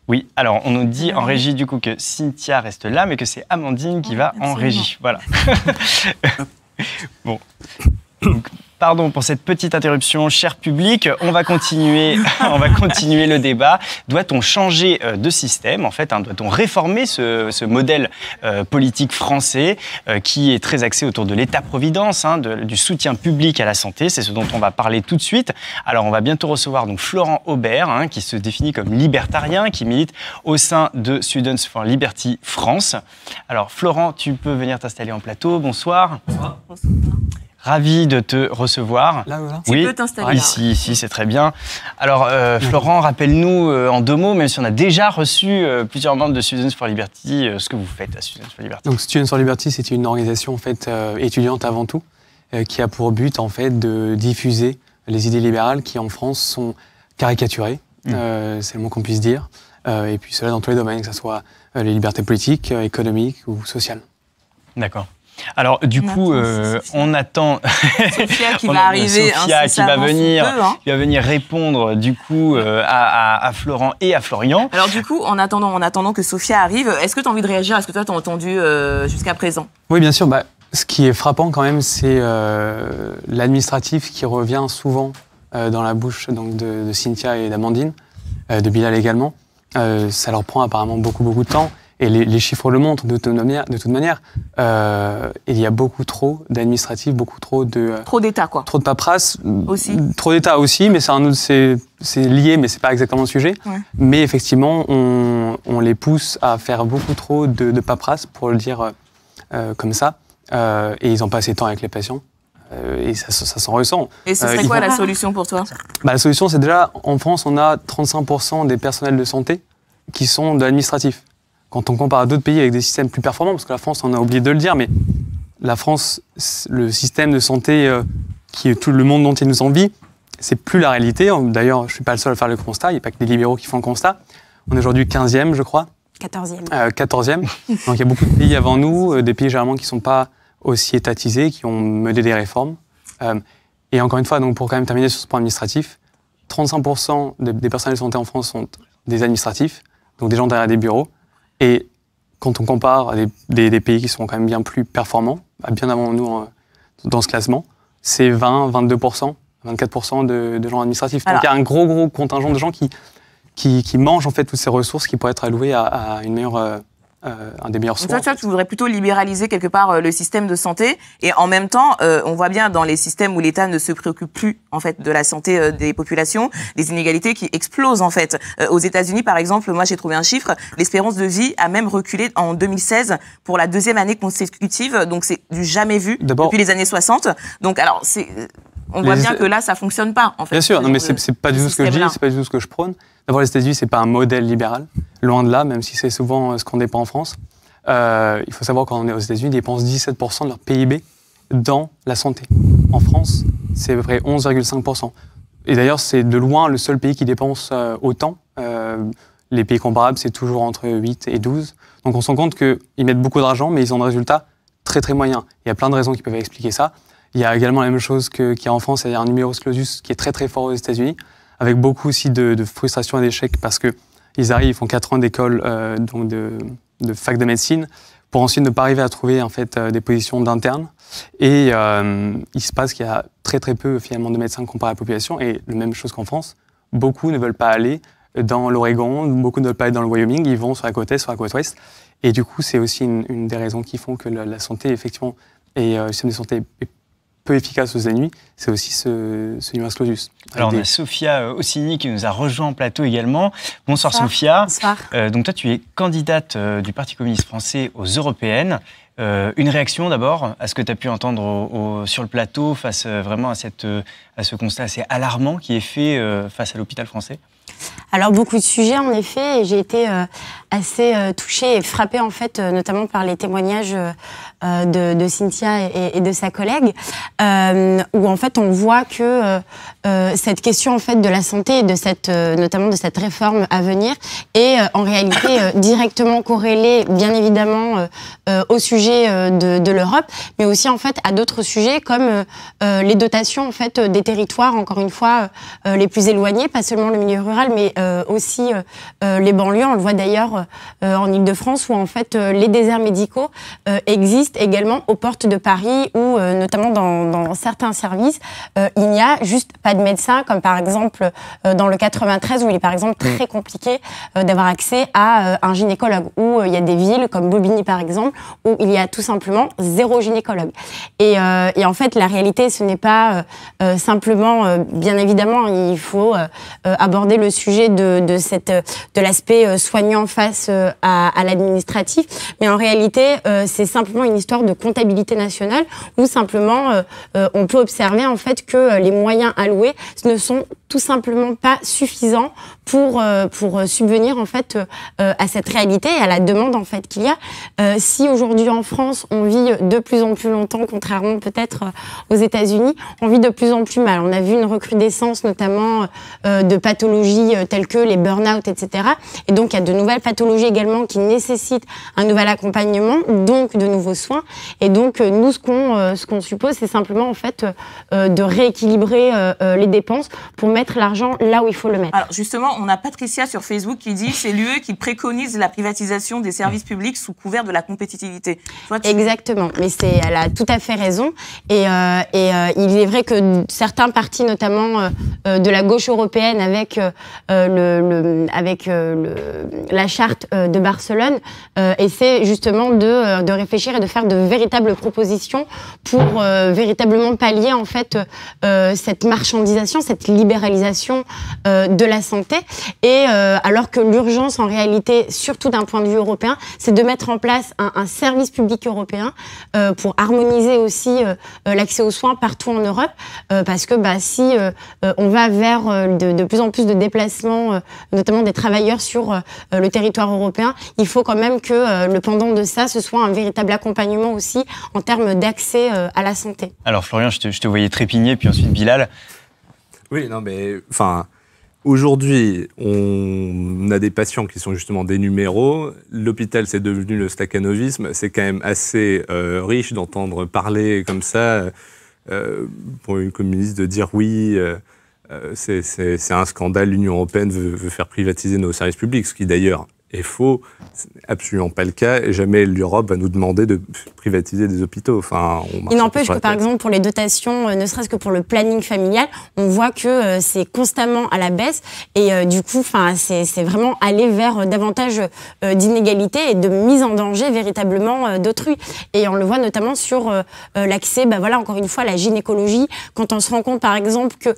Speaker 8: Oui, alors on nous dit en régie du coup que Cynthia reste là, mais que c'est Amandine qui va en régie. Voilà. Bon. Donc, pardon pour cette petite interruption, cher public. On va continuer le débat. Doit-on changer de système, en fait, doit-on réformer ce modèle politique français qui est très axé autour de l'État-providence, du soutien public à la santé? C'est ce dont on va parler tout de suite. Alors, on va bientôt recevoir donc Florent Aubert, qui se définit comme libertarien, qui milite au sein de Students for Liberty France. Alors, Florent, tu peux venir t'installer en plateau. Bonsoir. Bonsoir. Ravi de te recevoir.
Speaker 10: Là, voilà.
Speaker 8: Oui,
Speaker 1: tu peux t'installer
Speaker 8: ici, c'est très bien. Alors, Florent, rappelle-nous en 2 mots, même si on a déjà reçu plusieurs membres de Students for Liberty, ce que vous faites à Students for Liberty.
Speaker 10: Donc, Students for Liberty, c'est une organisation en fait étudiante avant tout, qui a pour but en fait de diffuser les idées libérales qui en France sont caricaturées, c'est le mot qu'on puisse dire, et puis cela dans tous les domaines, que ce soit les libertés politiques, économiques ou sociales.
Speaker 8: D'accord. Alors du coup, on attend
Speaker 1: Sophia qui va arriver,
Speaker 8: Sophia qui va venir répondre du coup à Florent et à Florian.
Speaker 1: Alors du coup, en attendant que Sophia arrive, est-ce que tu as envie de réagir à ce que toi tu as entendu jusqu'à présent?
Speaker 10: Oui, bien sûr. Ce qui est frappant quand même, c'est l'administratif qui revient souvent dans la bouche donc, de Cynthia et d'Amandine, de Bilal également. Ça leur prend apparemment beaucoup de temps. Et les chiffres le montrent de toute manière. Il y a beaucoup trop d'administratifs, beaucoup trop de...
Speaker 1: Trop d'État, quoi.
Speaker 10: Trop de paperasse.
Speaker 1: Aussi.
Speaker 10: Trop d'État aussi, mais c'est lié, mais c'est pas exactement le sujet. Ouais. Mais effectivement, on les pousse à faire beaucoup trop de paperasse, pour le dire comme ça. Et ils n'ont pas assez de temps avec les patients. Et ça s'en ressent.
Speaker 1: Et ce serait quoi la solution pour toi?
Speaker 10: La solution, c'est déjà, en France, on a 35% des personnels de santé qui sont de l'administratif. Quand on compare à d'autres pays avec des systèmes plus performants, parce que la France, on a oublié de le dire, mais la France, le système de santé qui est tout le monde entier nous envie, c'est plus la réalité. D'ailleurs, je ne suis pas le seul à faire le constat, il n'y a pas que des libéraux qui font le constat. On est aujourd'hui 15e, je crois.
Speaker 3: 14e.
Speaker 10: 14e. Donc il y a beaucoup de pays avant nous, des pays généralement qui ne sont pas aussi étatisés, qui ont mené des réformes. Et encore une fois, donc, pour quand même terminer sur ce point administratif, 35% des personnels de santé en France sont des administratifs, donc des gens derrière des bureaux. Et quand on compare à des pays qui sont quand même bien plus performants, bien avant nous dans ce classement, c'est 20, 22%, 24% de gens administratifs. Donc il y a un gros contingent de gens qui mangent en fait toutes ces ressources qui pourraient être allouées à une meilleure un des meilleurs soins.
Speaker 1: Toi, tu voudrais plutôt libéraliser quelque part le système de santé, et en même temps, on voit bien dans les systèmes où l'État ne se préoccupe plus en fait de la santé des populations, des inégalités qui explosent en fait. Aux États-Unis, par exemple, moi j'ai trouvé un chiffre, l'espérance de vie a même reculé en 2016 pour la 2e année consécutive, donc c'est du jamais vu depuis les années 60. Donc alors on voit bien que là ça fonctionne pas en fait.
Speaker 10: Bien sûr, non mais c'est pas du tout ce que je dis, c'est pas du tout ce que je prône. D'abord, les États-Unis, c'est pas un modèle libéral, loin de là, même si c'est souvent ce qu'on dépend en France. Il faut savoir qu'aux États-Unis, ils dépensent 17% de leur PIB dans la santé. En France, c'est à peu près 11,5%. Et d'ailleurs, c'est de loin le seul pays qui dépense autant. Les pays comparables, c'est toujours entre 8 et 12. Donc on se rend compte qu'ils mettent beaucoup d'argent, mais ils ont des résultats très très moyens. Il y a plein de raisons qui peuvent expliquer ça. Il y a également la même chose qu'il y a en France, c'est-à-dire un numerus clausus qui est très très fort aux États-Unis, avec beaucoup aussi de frustration et d'échecs parce qu'ils arrivent, ils font 4 ans d'école, donc de fac de médecine, pour ensuite ne pas arriver à trouver en fait des positions d'interne. Et il se passe qu'il y a très très peu finalement de médecins comparé à la population. Et la même chose qu'en France, beaucoup ne veulent pas aller dans l'Oregon, beaucoup ne veulent pas aller dans le Wyoming, ils vont sur la côte est, sur la côte ouest. Et du coup, c'est aussi une des raisons qui font que la santé, effectivement, et le système de santé est peu efficace aux États-Unis, c'est aussi ce numerus clausus.
Speaker 8: Alors on a Sophia Ossini qui nous a rejoint en plateau également. Bonsoir Sophia.
Speaker 11: Bonsoir.
Speaker 8: Donc toi tu es candidate du Parti communiste français aux européennes. Une réaction d'abord à ce que tu as pu entendre sur le plateau face vraiment à ce constat assez alarmant qui est fait face à l'hôpital français?
Speaker 11: Alors beaucoup de sujets en effet, et j'ai été assez touchée et frappée en fait, notamment par les témoignages de Cynthia et de sa collègue, où en fait on voit que cette question en fait de la santé et de notamment de cette réforme à venir est en réalité directement corrélée, bien évidemment, au sujet de l'Europe, mais aussi en fait à d'autres sujets comme les dotations en fait des territoires, encore une fois, les plus éloignés, pas seulement le milieu rural, mais aussi les banlieues. On le voit d'ailleurs en Ile-de-France où en fait les déserts médicaux existent également aux portes de Paris où notamment dans certains services il n'y a juste pas de médecin, comme par exemple dans le 93 où il est par exemple très compliqué d'avoir accès à un gynécologue, où il y a des villes comme Bobigny par exemple où il y a tout simplement 0 gynécologue. Et en fait la réalité ce n'est pas simplement, bien évidemment il faut aborder le sujet de l'aspect soignant face à l'administratif, mais en réalité c'est simplement une histoire de comptabilité nationale où simplement on peut observer en fait que les moyens alloués ne sont tout simplement pas suffisants pour subvenir en fait à cette réalité et à la demande en fait qu'il y a. Si aujourd'hui en France on vit de plus en plus longtemps, contrairement peut-être aux États-Unis, on vit de plus en plus mal. On a vu une recrudescence notamment de pathologies telles que les burn-out, etc. Et donc il y a de nouvelles pathologies également qui nécessitent un nouvel accompagnement, donc de nouveaux soins. Et donc nous ce qu'on suppose, c'est simplement en fait de rééquilibrer les dépenses pour mettre l'argent là où il faut le mettre.
Speaker 1: Alors justement, on a Patricia sur Facebook qui dit c'est l'UE qui préconise la privatisation des services publics sous couvert de la compétitivité. Toi,
Speaker 11: Exactement, mais elle a tout à fait raison. Et il est vrai que certains partis, notamment de la gauche européenne, avec la charte de Barcelone, essaient justement de réfléchir et de faire de véritables propositions pour véritablement pallier en fait cette marchandisation, cette libéralisation de la santé. Et alors que l'urgence en réalité, surtout d'un point de vue européen, c'est de mettre en place un service public européen pour harmoniser aussi l'accès aux soins partout en Europe, parce que si on va vers de plus en plus de déplacements, notamment des travailleurs sur le territoire européen, il faut quand même que le pendant de ça, ce soit un véritable accompagnement aussi en termes d'accès à la santé.
Speaker 8: Alors Florian, je te voyais trépigner, puis ensuite Bilal.
Speaker 4: Oui, non mais aujourd'hui, on a des patients qui sont justement des numéros. L'hôpital, c'est devenu le stakhanovisme. C'est quand même assez riche d'entendre parler comme ça pour une communiste de dire oui, c'est un scandale, l'Union européenne veut faire privatiser nos services publics, ce qui d'ailleurs est faux. C'est absolument pas le cas. Et jamais l'Europe va nous demander de privatiser des hôpitaux. Enfin,
Speaker 11: il n'empêche que, par exemple, pour les dotations, ne serait-ce que pour le planning familial, on voit que c'est constamment à la baisse. Et du coup, c'est vraiment aller vers davantage d'inégalités et de mise en danger véritablement d'autrui. Et on le voit notamment sur l'accès, encore une fois, à la gynécologie. Quand on se rend compte, par exemple, que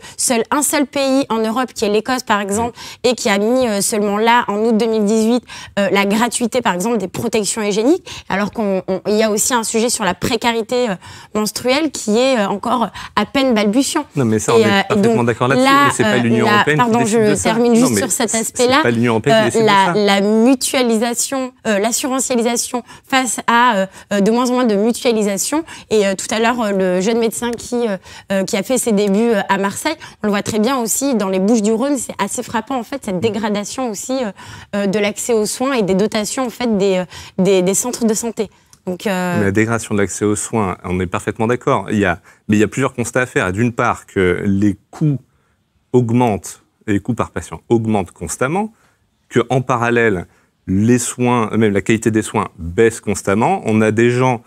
Speaker 11: un seul pays en Europe, qui est l'Écosse, par exemple, et qui a mis seulement là, en août 2018, la gratuité, par exemple, des protections hygiéniques, alors qu'il y a aussi un sujet sur la précarité menstruelle qui est encore à peine balbutiant.
Speaker 4: Non, mais ça, on est parfaitement d'accord là-dessus, mais c'est pas l'Union européenne qui décide de ça.
Speaker 11: Je termine juste sur cet aspect-là.
Speaker 4: C'est pas l'Union européenne qui décide de ça.
Speaker 11: La mutualisation, l'assurantialisation face à de moins en moins de mutualisation. Et tout à l'heure, le jeune médecin qui a fait ses débuts à Marseille, on le voit très bien aussi dans les Bouches-du-Rhône, c'est assez frappant en fait cette dégradation aussi de l'accès aux soins et des dotations en fait des centres de santé. Donc,
Speaker 4: Mais la dégradation de l'accès aux soins, on est parfaitement d'accord. Mais il y a plusieurs constats à faire. D'une part, que les coûts augmentent, et les coûts par patient augmentent constamment, qu'en parallèle, les soins, même la qualité des soins baisse constamment. On a des gens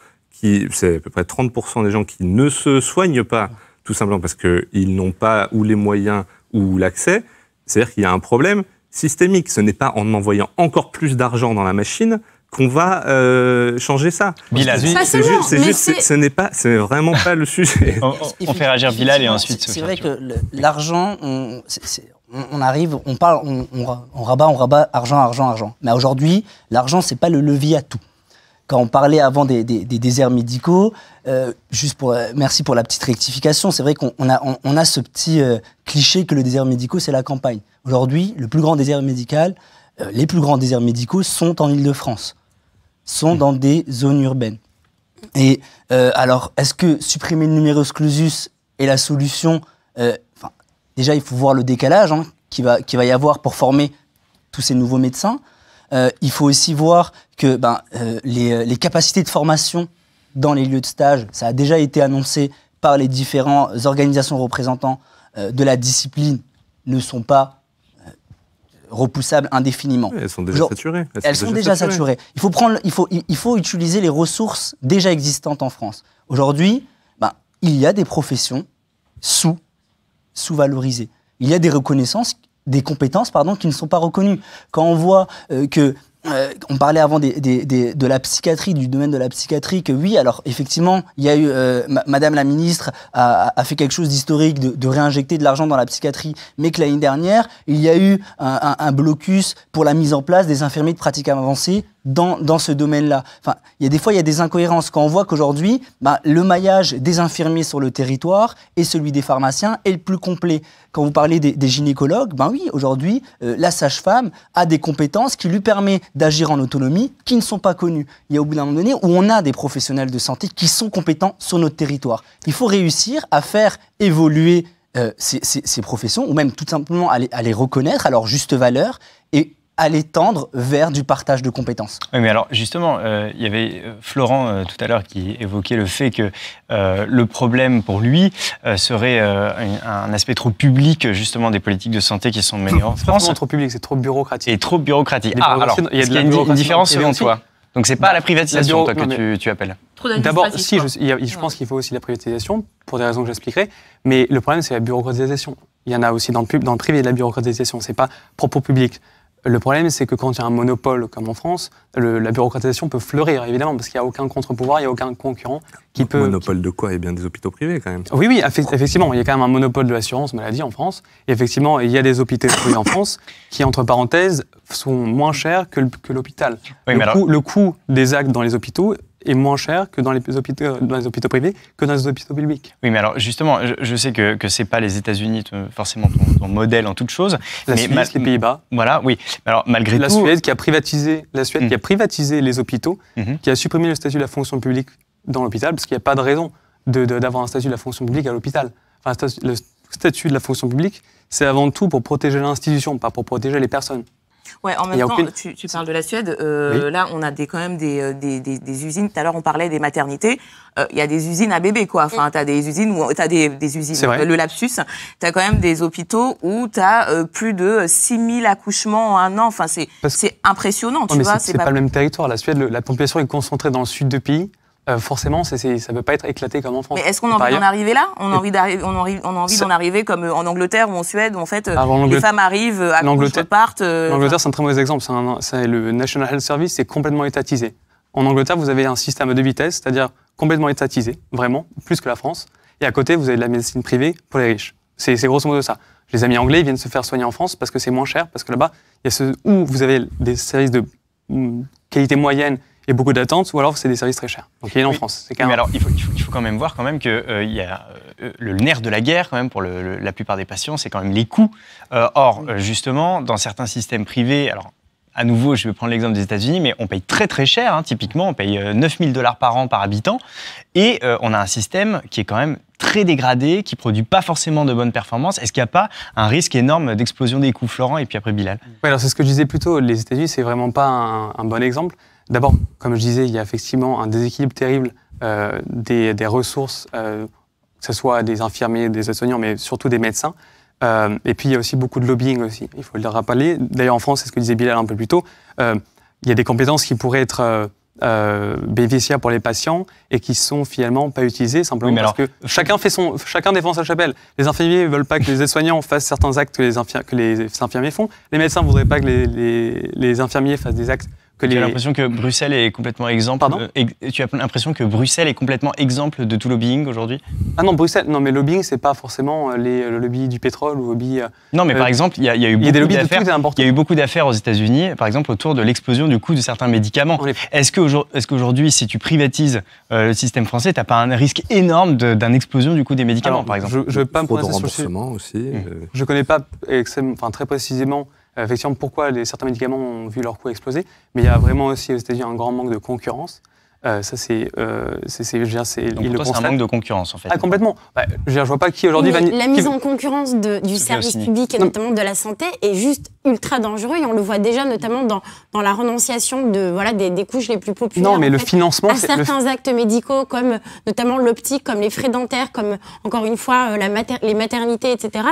Speaker 4: c'est à peu près 30% des gens qui ne se soignent pas, tout simplement parce qu'ils n'ont pas ou les moyens ou l'accès. C'est-à-dire qu'il y a un problème systémique. Ce n'est pas en envoyant encore plus d'argent dans la machine qu'on va changer ça.
Speaker 8: Bilal.
Speaker 4: C'est vraiment pas le sujet.
Speaker 8: On fait réagir Bilal et ensuite...
Speaker 7: C'est vrai que l'argent, on arrive, on parle, on rabat, argent. Mais aujourd'hui, l'argent, c'est pas le levier à tout. Quand on parlait avant des déserts médicaux, merci pour la petite rectification, c'est vrai qu'on a ce petit cliché que le désert médical, c'est la campagne. Aujourd'hui, les plus grands déserts médicaux sont en Île-de-France, sont dans des zones urbaines. Et alors, est-ce que supprimer le numerus clausus est la solution? Déjà, il faut voir le décalage qu'il va y avoir pour former tous ces nouveaux médecins. Il faut aussi voir que les capacités de formation dans les lieux de stage, ça a déjà été annoncé par les différentes organisations représentants de la discipline, ne sont pas repoussables indéfiniment.
Speaker 4: Oui, elles sont déjà saturées.
Speaker 7: Elles sont déjà saturées. Il faut utiliser les ressources déjà existantes en France. Aujourd'hui, il y a des professions sous-valorisées. Il y a des reconnaissances, des compétences qui ne sont pas reconnues. Quand on voit on parlait avant de la psychiatrie, du domaine de la psychiatrie, que oui, alors effectivement, il y a eu, Madame la ministre a fait quelque chose d'historique, de réinjecter de l'argent dans la psychiatrie, mais que l'année dernière, il y a eu un blocus pour la mise en place des infirmiers de pratique avancée dans ce domaine-là. Enfin, des fois, il y a des incohérences. Quand on voit qu'aujourd'hui, le maillage des infirmiers sur le territoire et celui des pharmaciens est le plus complet. Quand vous parlez des gynécologues, oui, aujourd'hui, la sage-femme a des compétences qui lui permettent d'agir en autonomie, qui ne sont pas connues. Il y a au bout d'un moment donné où on a des professionnels de santé qui sont compétents sur notre territoire. Il faut réussir à faire évoluer ces professions, ou même tout simplement à les reconnaître à leur juste valeur, et aller tendre vers du partage de compétences.
Speaker 8: Oui, mais alors justement, il y avait Florent tout à l'heure qui évoquait le fait que le problème pour lui serait un aspect trop public justement des politiques de santé qui sont menées en France.
Speaker 10: C'est pas trop public, c'est trop bureaucratique.
Speaker 8: Et trop bureaucratique. Alors, il y a une différence selon toi. Donc c'est pas la privatisation que tu appelles.
Speaker 10: D'abord, si, je pense qu'il faut aussi la privatisation, pour des raisons que j'expliquerai, mais le problème c'est la bureaucratisation. Il y en a aussi dans le privé de la bureaucratisation, c'est pas propre au public. Le problème, c'est que quand il y a un monopole comme en France, la bureaucratisation peut fleurir, évidemment, parce qu'il n'y a aucun contre-pouvoir, il n'y a aucun concurrent qui peut...
Speaker 4: Monopole de quoi? Eh bien, des hôpitaux privés, quand même.
Speaker 10: Oui, effectivement, il y a quand même un monopole de l'assurance maladie en France. Et effectivement, il y a des hôpitaux privés en France qui, entre parenthèses, sont moins chers que l'hôpital. Oui, le coût des actes dans les hôpitaux est moins cher que dans les hôpitaux privés que dans les hôpitaux publics.
Speaker 8: Oui, mais alors justement, je sais que c'est pas les États-Unis forcément ton modèle en toute chose.
Speaker 10: La Suisse, les Pays-Bas.
Speaker 8: Voilà, oui. Alors malgré
Speaker 10: la
Speaker 8: tout,
Speaker 10: Suède qui a privatisé les hôpitaux, qui a supprimé le statut de la fonction publique dans l'hôpital, parce qu'il n'y a pas de raison d'avoir un statut de la fonction publique à l'hôpital. Enfin, le statut de la fonction publique, c'est avant tout pour protéger l'institution, pas pour protéger les personnes.
Speaker 1: Ouais, en même temps, tu parles de la Suède. Là, on a quand même des usines. Tout à l'heure, on parlait des maternités. Il y a des usines à bébés, quoi. Enfin, t'as des usines où t'as des usines. Le lapsus. T'as quand même des hôpitaux où t'as plus de 6000 accouchements en un an. Enfin, c'est impressionnant, tu vois.
Speaker 10: C'est pas le même territoire. La Suède, la population est concentrée dans le sud du pays. Forcément, ça ne peut pas être éclaté comme en France.
Speaker 1: Mais est-ce qu'on a envie d'en arriver là? On a envie d'en arriver comme en Angleterre ou en Suède où en fait les femmes arrivent, accouchent, repartent.
Speaker 10: L'Angleterre, c'est un très mauvais exemple. Le National Health Service, c'est complètement étatisé. En Angleterre, vous avez un système à deux vitesses, c'est-à-dire complètement étatisé, vraiment, plus que la France. Et à côté, vous avez de la médecine privée pour les riches. C'est grosso modo ça. Les amis anglais viennent se faire soigner en France parce que c'est moins cher, parce que là-bas, il y a où vous avez des services de qualité moyenne et beaucoup d'attentes, ou alors c'est des services très chers. Donc il y a en France.
Speaker 8: Mais alors, il faut quand même voir que y a le nerf de la guerre quand même pour la plupart des patients, c'est quand même les coûts. Or, justement, dans certains systèmes privés, alors à nouveau, je vais prendre l'exemple des États-Unis, mais on paye très très cher. Typiquement, on paye $9 000 par an par habitant, et on a un système qui est quand même très dégradé, qui produit pas forcément de bonnes performances. Est-ce qu'il n'y a pas un risque énorme d'explosion des coûts, Florent, et puis après Bilal?
Speaker 10: Oui, alors c'est ce que je disais plus tôt. Les États-Unis, c'est vraiment pas un bon exemple. D'abord, comme je disais, il y a effectivement un déséquilibre terrible des ressources, que ce soit des infirmiers, des aides-soignants, mais surtout des médecins. Et puis, il y a aussi beaucoup de lobbying aussi, il faut le rappeler. D'ailleurs, en France, c'est ce que disait Bilal un peu plus tôt, il y a des compétences qui pourraient être bénéficiaires pour les patients et qui sont finalement pas utilisées, simplement parce que chacun défend sa chapelle. Les infirmiers ne veulent pas que les aides-soignants fassent certains actes que les infirmiers font. Les médecins ne voudraient pas que les infirmiers fassent des actes.
Speaker 8: Tu as l'impression que Bruxelles est complètement exemple. Tu as l'impression que Bruxelles est complètement exemple de tout lobbying aujourd'hui?
Speaker 10: Ah non, Bruxelles, non, mais lobbying, c'est pas forcément le lobby du pétrole ou lobby.
Speaker 8: Non, mais par exemple, il y a eu beaucoup d'affaires aux États-Unis, par exemple autour de l'explosion du coût de certains médicaments. Est-ce qu'aujourd'hui, si tu privatises le système français, t'as pas un risque énorme d'une explosion du coût des médicaments, par exemple?
Speaker 10: Je ne veux pas me prononcer sur le
Speaker 12: remboursement aussi.
Speaker 10: Je connais pas très précisément. Effectivement, pourquoi certains médicaments ont vu leur coût exploser, mais il y a vraiment aussi aux États-Unis un grand manque de concurrence. Ça, c'est
Speaker 8: donc pour toi, c'est un manque de concurrence, en fait.
Speaker 10: Ah, complètement. Je vois pas qui aujourd'hui va...
Speaker 11: La mise en concurrence du service public et notamment de la santé est juste ultra dangereux et on le voit déjà notamment dans la renonciation des couches les plus populaires.
Speaker 10: Non, mais le financement...
Speaker 11: À certains actes médicaux comme notamment l'optique, comme les frais dentaires, comme encore une fois les maternités, etc.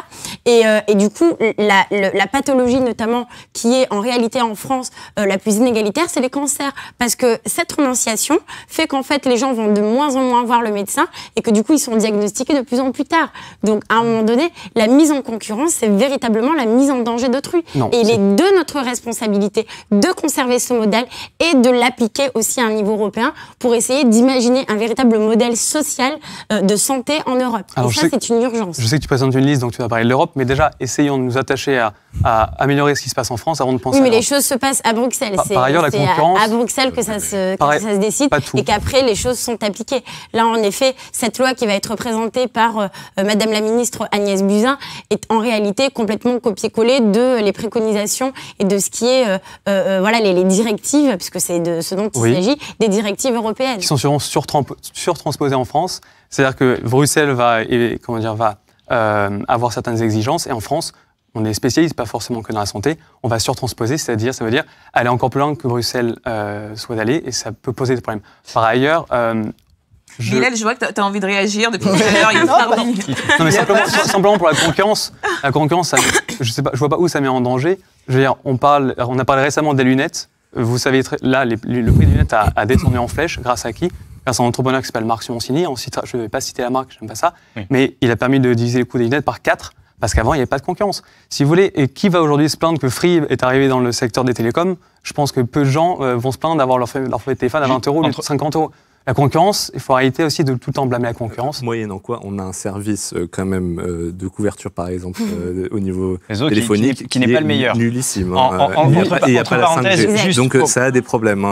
Speaker 11: Et du coup, la pathologie notamment qui est en réalité en France la plus inégalitaire, c'est les cancers. Parce que cette renonciation fait qu'en fait les gens vont de moins en moins voir le médecin et que du coup ils sont diagnostiqués de plus en plus tard. Donc à un moment donné, la mise en concurrence, c'est véritablement la mise en danger d'autrui. Et il est de notre responsabilité de conserver ce modèle et de l'appliquer aussi à un niveau européen pour essayer d'imaginer un véritable modèle social de santé en Europe. Alors, et ça, c'est une urgence.
Speaker 10: Je sais que tu présentes une liste, donc tu vas parler de l'Europe, mais déjà, essayons de nous attacher à améliorer ce qui se passe en France avant de penser
Speaker 11: à l'Europe. Oui, mais les choses se passent à Bruxelles.
Speaker 10: Par ailleurs, la concurrence...
Speaker 11: à Bruxelles que ça se décide et qu'après, les choses sont appliquées. Là, en effet, cette loi qui va être présentée par Madame la ministre Agnès Buzyn est en réalité complètement copié-collé de les préconisations et de ce qui est les directives, puisque c'est de ce dont il s'agit, des directives européennes.
Speaker 10: Qui sont surtransposées en France. C'est-à-dire que Bruxelles va avoir certaines exigences et en France, on est spécialiste, pas forcément que dans la santé, on va surtransposer, c'est-à-dire, ça veut dire aller encore plus loin que Bruxelles soit allé et ça peut poser des problèmes. Par ailleurs...
Speaker 1: Bilal, je vois que tu as envie de réagir depuis tout à l'heure.
Speaker 10: Non, mais simplement pour la concurrence. La concurrence, je vois pas où ça met en danger. Je veux dire, on a parlé récemment des lunettes. Vous savez, là, le prix des lunettes a descendu en flèche. Grâce à qui? Grâce à un entrepreneur qui s'appelle Marc Simoncini. Je ne vais pas citer la marque, j'aime pas ça. Oui. Mais il a permis de diviser le coût des lunettes par 4. Parce qu'avant, il n'y avait pas de concurrence. Si vous voulez, et qui va aujourd'hui se plaindre que Free est arrivé dans le secteur des télécoms? Je pense que peu de gens vont se plaindre d'avoir leur forfait de téléphone à 20 € au lieu de 50 €. La concurrence, il faut arrêter aussi de tout le temps blâmer la concurrence.
Speaker 12: Moyennant quoi, on a un service quand même de couverture, par exemple, au niveau téléphonique,
Speaker 8: qui n'est pas le meilleur.
Speaker 12: Nullissime. Et il n'y a pas la 5G. Donc ça a des problèmes.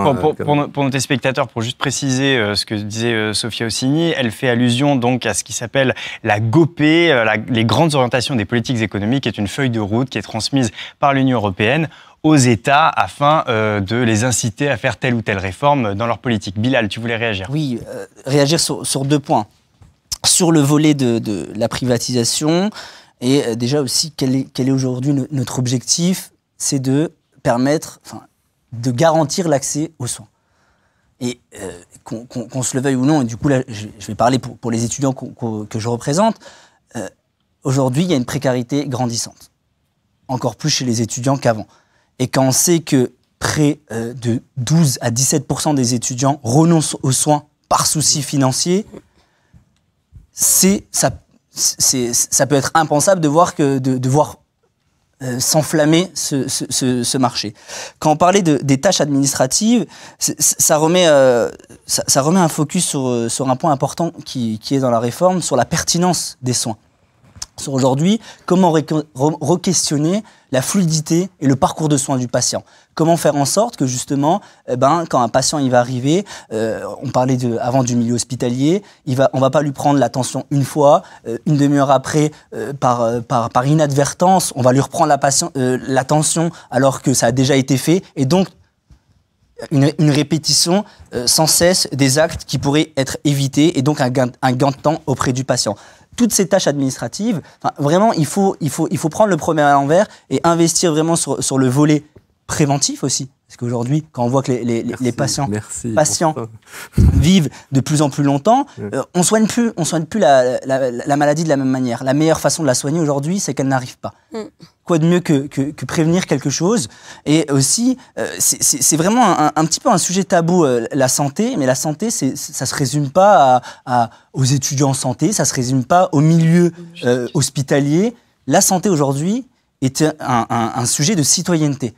Speaker 8: Pour nos téléspectateurs, pour juste préciser ce que disait Sophia Ossini, elle fait allusion donc à ce qui s'appelle la GOPE, les grandes orientations des politiques économiques, qui est une feuille de route qui est transmise par l'Union européenne aux États afin de les inciter à faire telle ou telle réforme dans leur politique. Bilal, tu voulais réagir?
Speaker 7: Oui, réagir sur 2 points. Sur le volet de la privatisation et déjà aussi quel est aujourd'hui notre objectif, c'est de permettre de garantir l'accès aux soins. Et qu'on se le veuille ou non, et du coup là je vais parler pour les étudiants que je représente, aujourd'hui il y a une précarité grandissante, encore plus chez les étudiants qu'avant. Et quand on sait que près de 12 à 17% des étudiants renoncent aux soins par souci financier, ça peut être impensable de voir s'enflammer ce marché. Quand on parlait des tâches administratives, ça remet un focus sur un point important qui est dans la réforme, sur la pertinence des soins. Sur aujourd'hui, comment re-questionner la fluidité et le parcours de soins du patient. Comment faire en sorte que justement, quand un patient il va arriver, on parlait avant du milieu hospitalier, on va pas lui prendre l'attention une fois, une demi-heure après, par inadvertance, on va lui reprendre l'attention alors que ça a déjà été fait, et donc une répétition sans cesse des actes qui pourraient être évités, et donc un gain de temps auprès du patient. Toutes ces tâches administratives, vraiment, il faut prendre le problème à l'envers et investir vraiment sur le volet préventif aussi. Parce qu'aujourd'hui, quand on voit que les patients vivent de plus en plus longtemps, on soigne plus la maladie de la même manière. La meilleure façon de la soigner aujourd'hui, c'est qu'elle n'arrive pas. Quoi de mieux que prévenir quelque chose? Et aussi, c'est vraiment un petit peu un sujet tabou, la santé. Mais la santé, ça se résume pas aux étudiants en santé, ça se résume pas au milieu hospitalier. La santé aujourd'hui est un sujet de citoyenneté.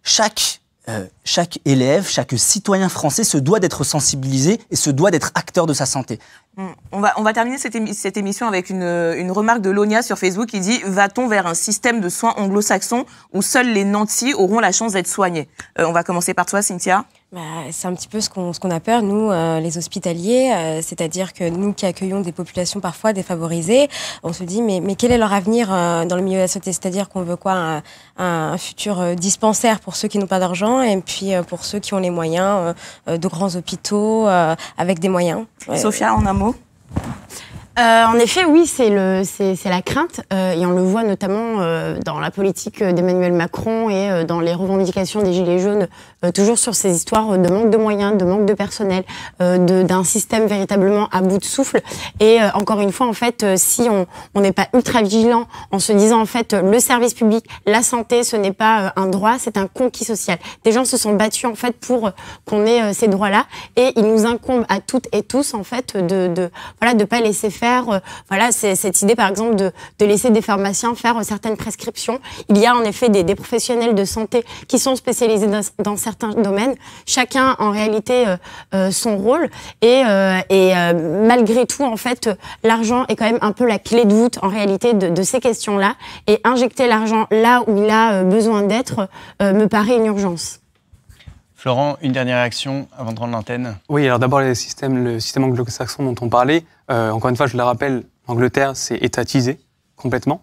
Speaker 7: Chaque élève, chaque citoyen français se doit d'être sensibilisé et se doit d'être acteur de sa santé.
Speaker 1: On va terminer cette émission avec une remarque de Lonia sur Facebook qui dit « Va-t-on vers un système de soins anglo-saxons où seuls les nantis auront la chance d'être soignés ?» On va commencer par toi, Cynthia.
Speaker 3: C'est un petit peu ce qu'on a peur, nous, les hospitaliers, c'est-à-dire que nous qui accueillons des populations parfois défavorisées, on se dit mais quel est leur avenir dans le milieu de la santé? C'est-à-dire qu'on veut quoi, un futur dispensaire pour ceux qui n'ont pas d'argent, et puis pour ceux qui ont les moyens, de grands hôpitaux avec des moyens.
Speaker 1: Sophia, en un mot.
Speaker 11: En effet, oui, c'est la crainte, et on le voit notamment dans la politique d'Emmanuel Macron et dans les revendications des Gilets jaunes, toujours sur ces histoires de manque de moyens, de manque de personnel, d'un système véritablement à bout de souffle. Et encore une fois, en fait, si on n'est pas ultra vigilant en se disant, en fait, le service public, la santé, ce n'est pas un droit, c'est un conquis social. Des gens se sont battus, en fait, pour qu'on ait ces droits-là, et il nous incombe à toutes et tous, en fait, de pas laisser faire. C'est cette idée, par exemple, de laisser des pharmaciens faire certaines prescriptions. Il y a en effet des professionnels de santé qui sont spécialisés dans certains domaines. Chacun, en réalité, son rôle. Et malgré tout, en fait, l'argent est quand même un peu la clé de voûte, en réalité, de ces questions-là. Et injecter l'argent là où il a besoin d'être me paraît une urgence.
Speaker 8: Florent, une dernière réaction avant de rendre l'antenne.
Speaker 10: Oui, alors d'abord le système anglo-saxon dont on parlait. Encore une fois, je le rappelle, l'Angleterre, c'est étatisé complètement.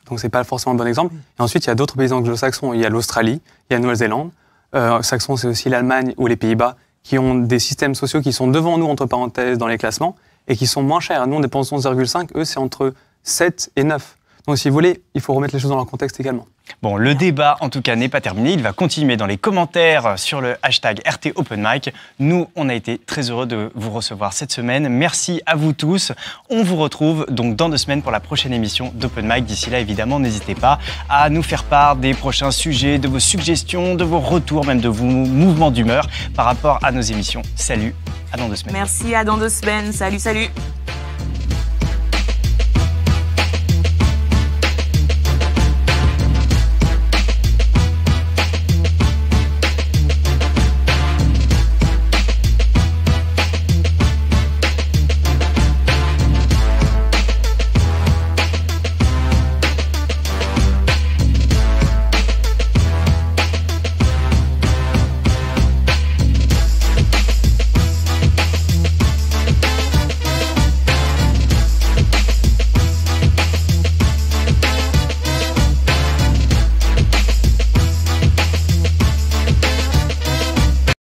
Speaker 10: Donc, c'est pas forcément un bon exemple. Et ensuite, il y a d'autres pays anglo-saxons. Il y a l'Australie, il y a la Nouvelle-Zélande. Saxon, c'est aussi l'Allemagne ou les Pays-Bas qui ont des systèmes sociaux qui sont devant nous, entre parenthèses, dans les classements et qui sont moins chers. Nous, on dépense 11,5. Eux, c'est entre 7 et 9. Donc, si vous voulez, il faut remettre les choses dans leur contexte également.
Speaker 8: Bon, le débat, en tout cas, n'est pas terminé. Il va continuer dans les commentaires sur le hashtag RT Open Mic. Nous, on a été très heureux de vous recevoir cette semaine. Merci à vous tous. On vous retrouve donc dans 2 semaines pour la prochaine émission d'Open Mic. D'ici là, évidemment, n'hésitez pas à nous faire part des prochains sujets, de vos suggestions, de vos retours, même de vos mouvements d'humeur par rapport à nos émissions. Salut, à dans 2 semaines.
Speaker 1: Merci, à dans 2 semaines. Salut, salut.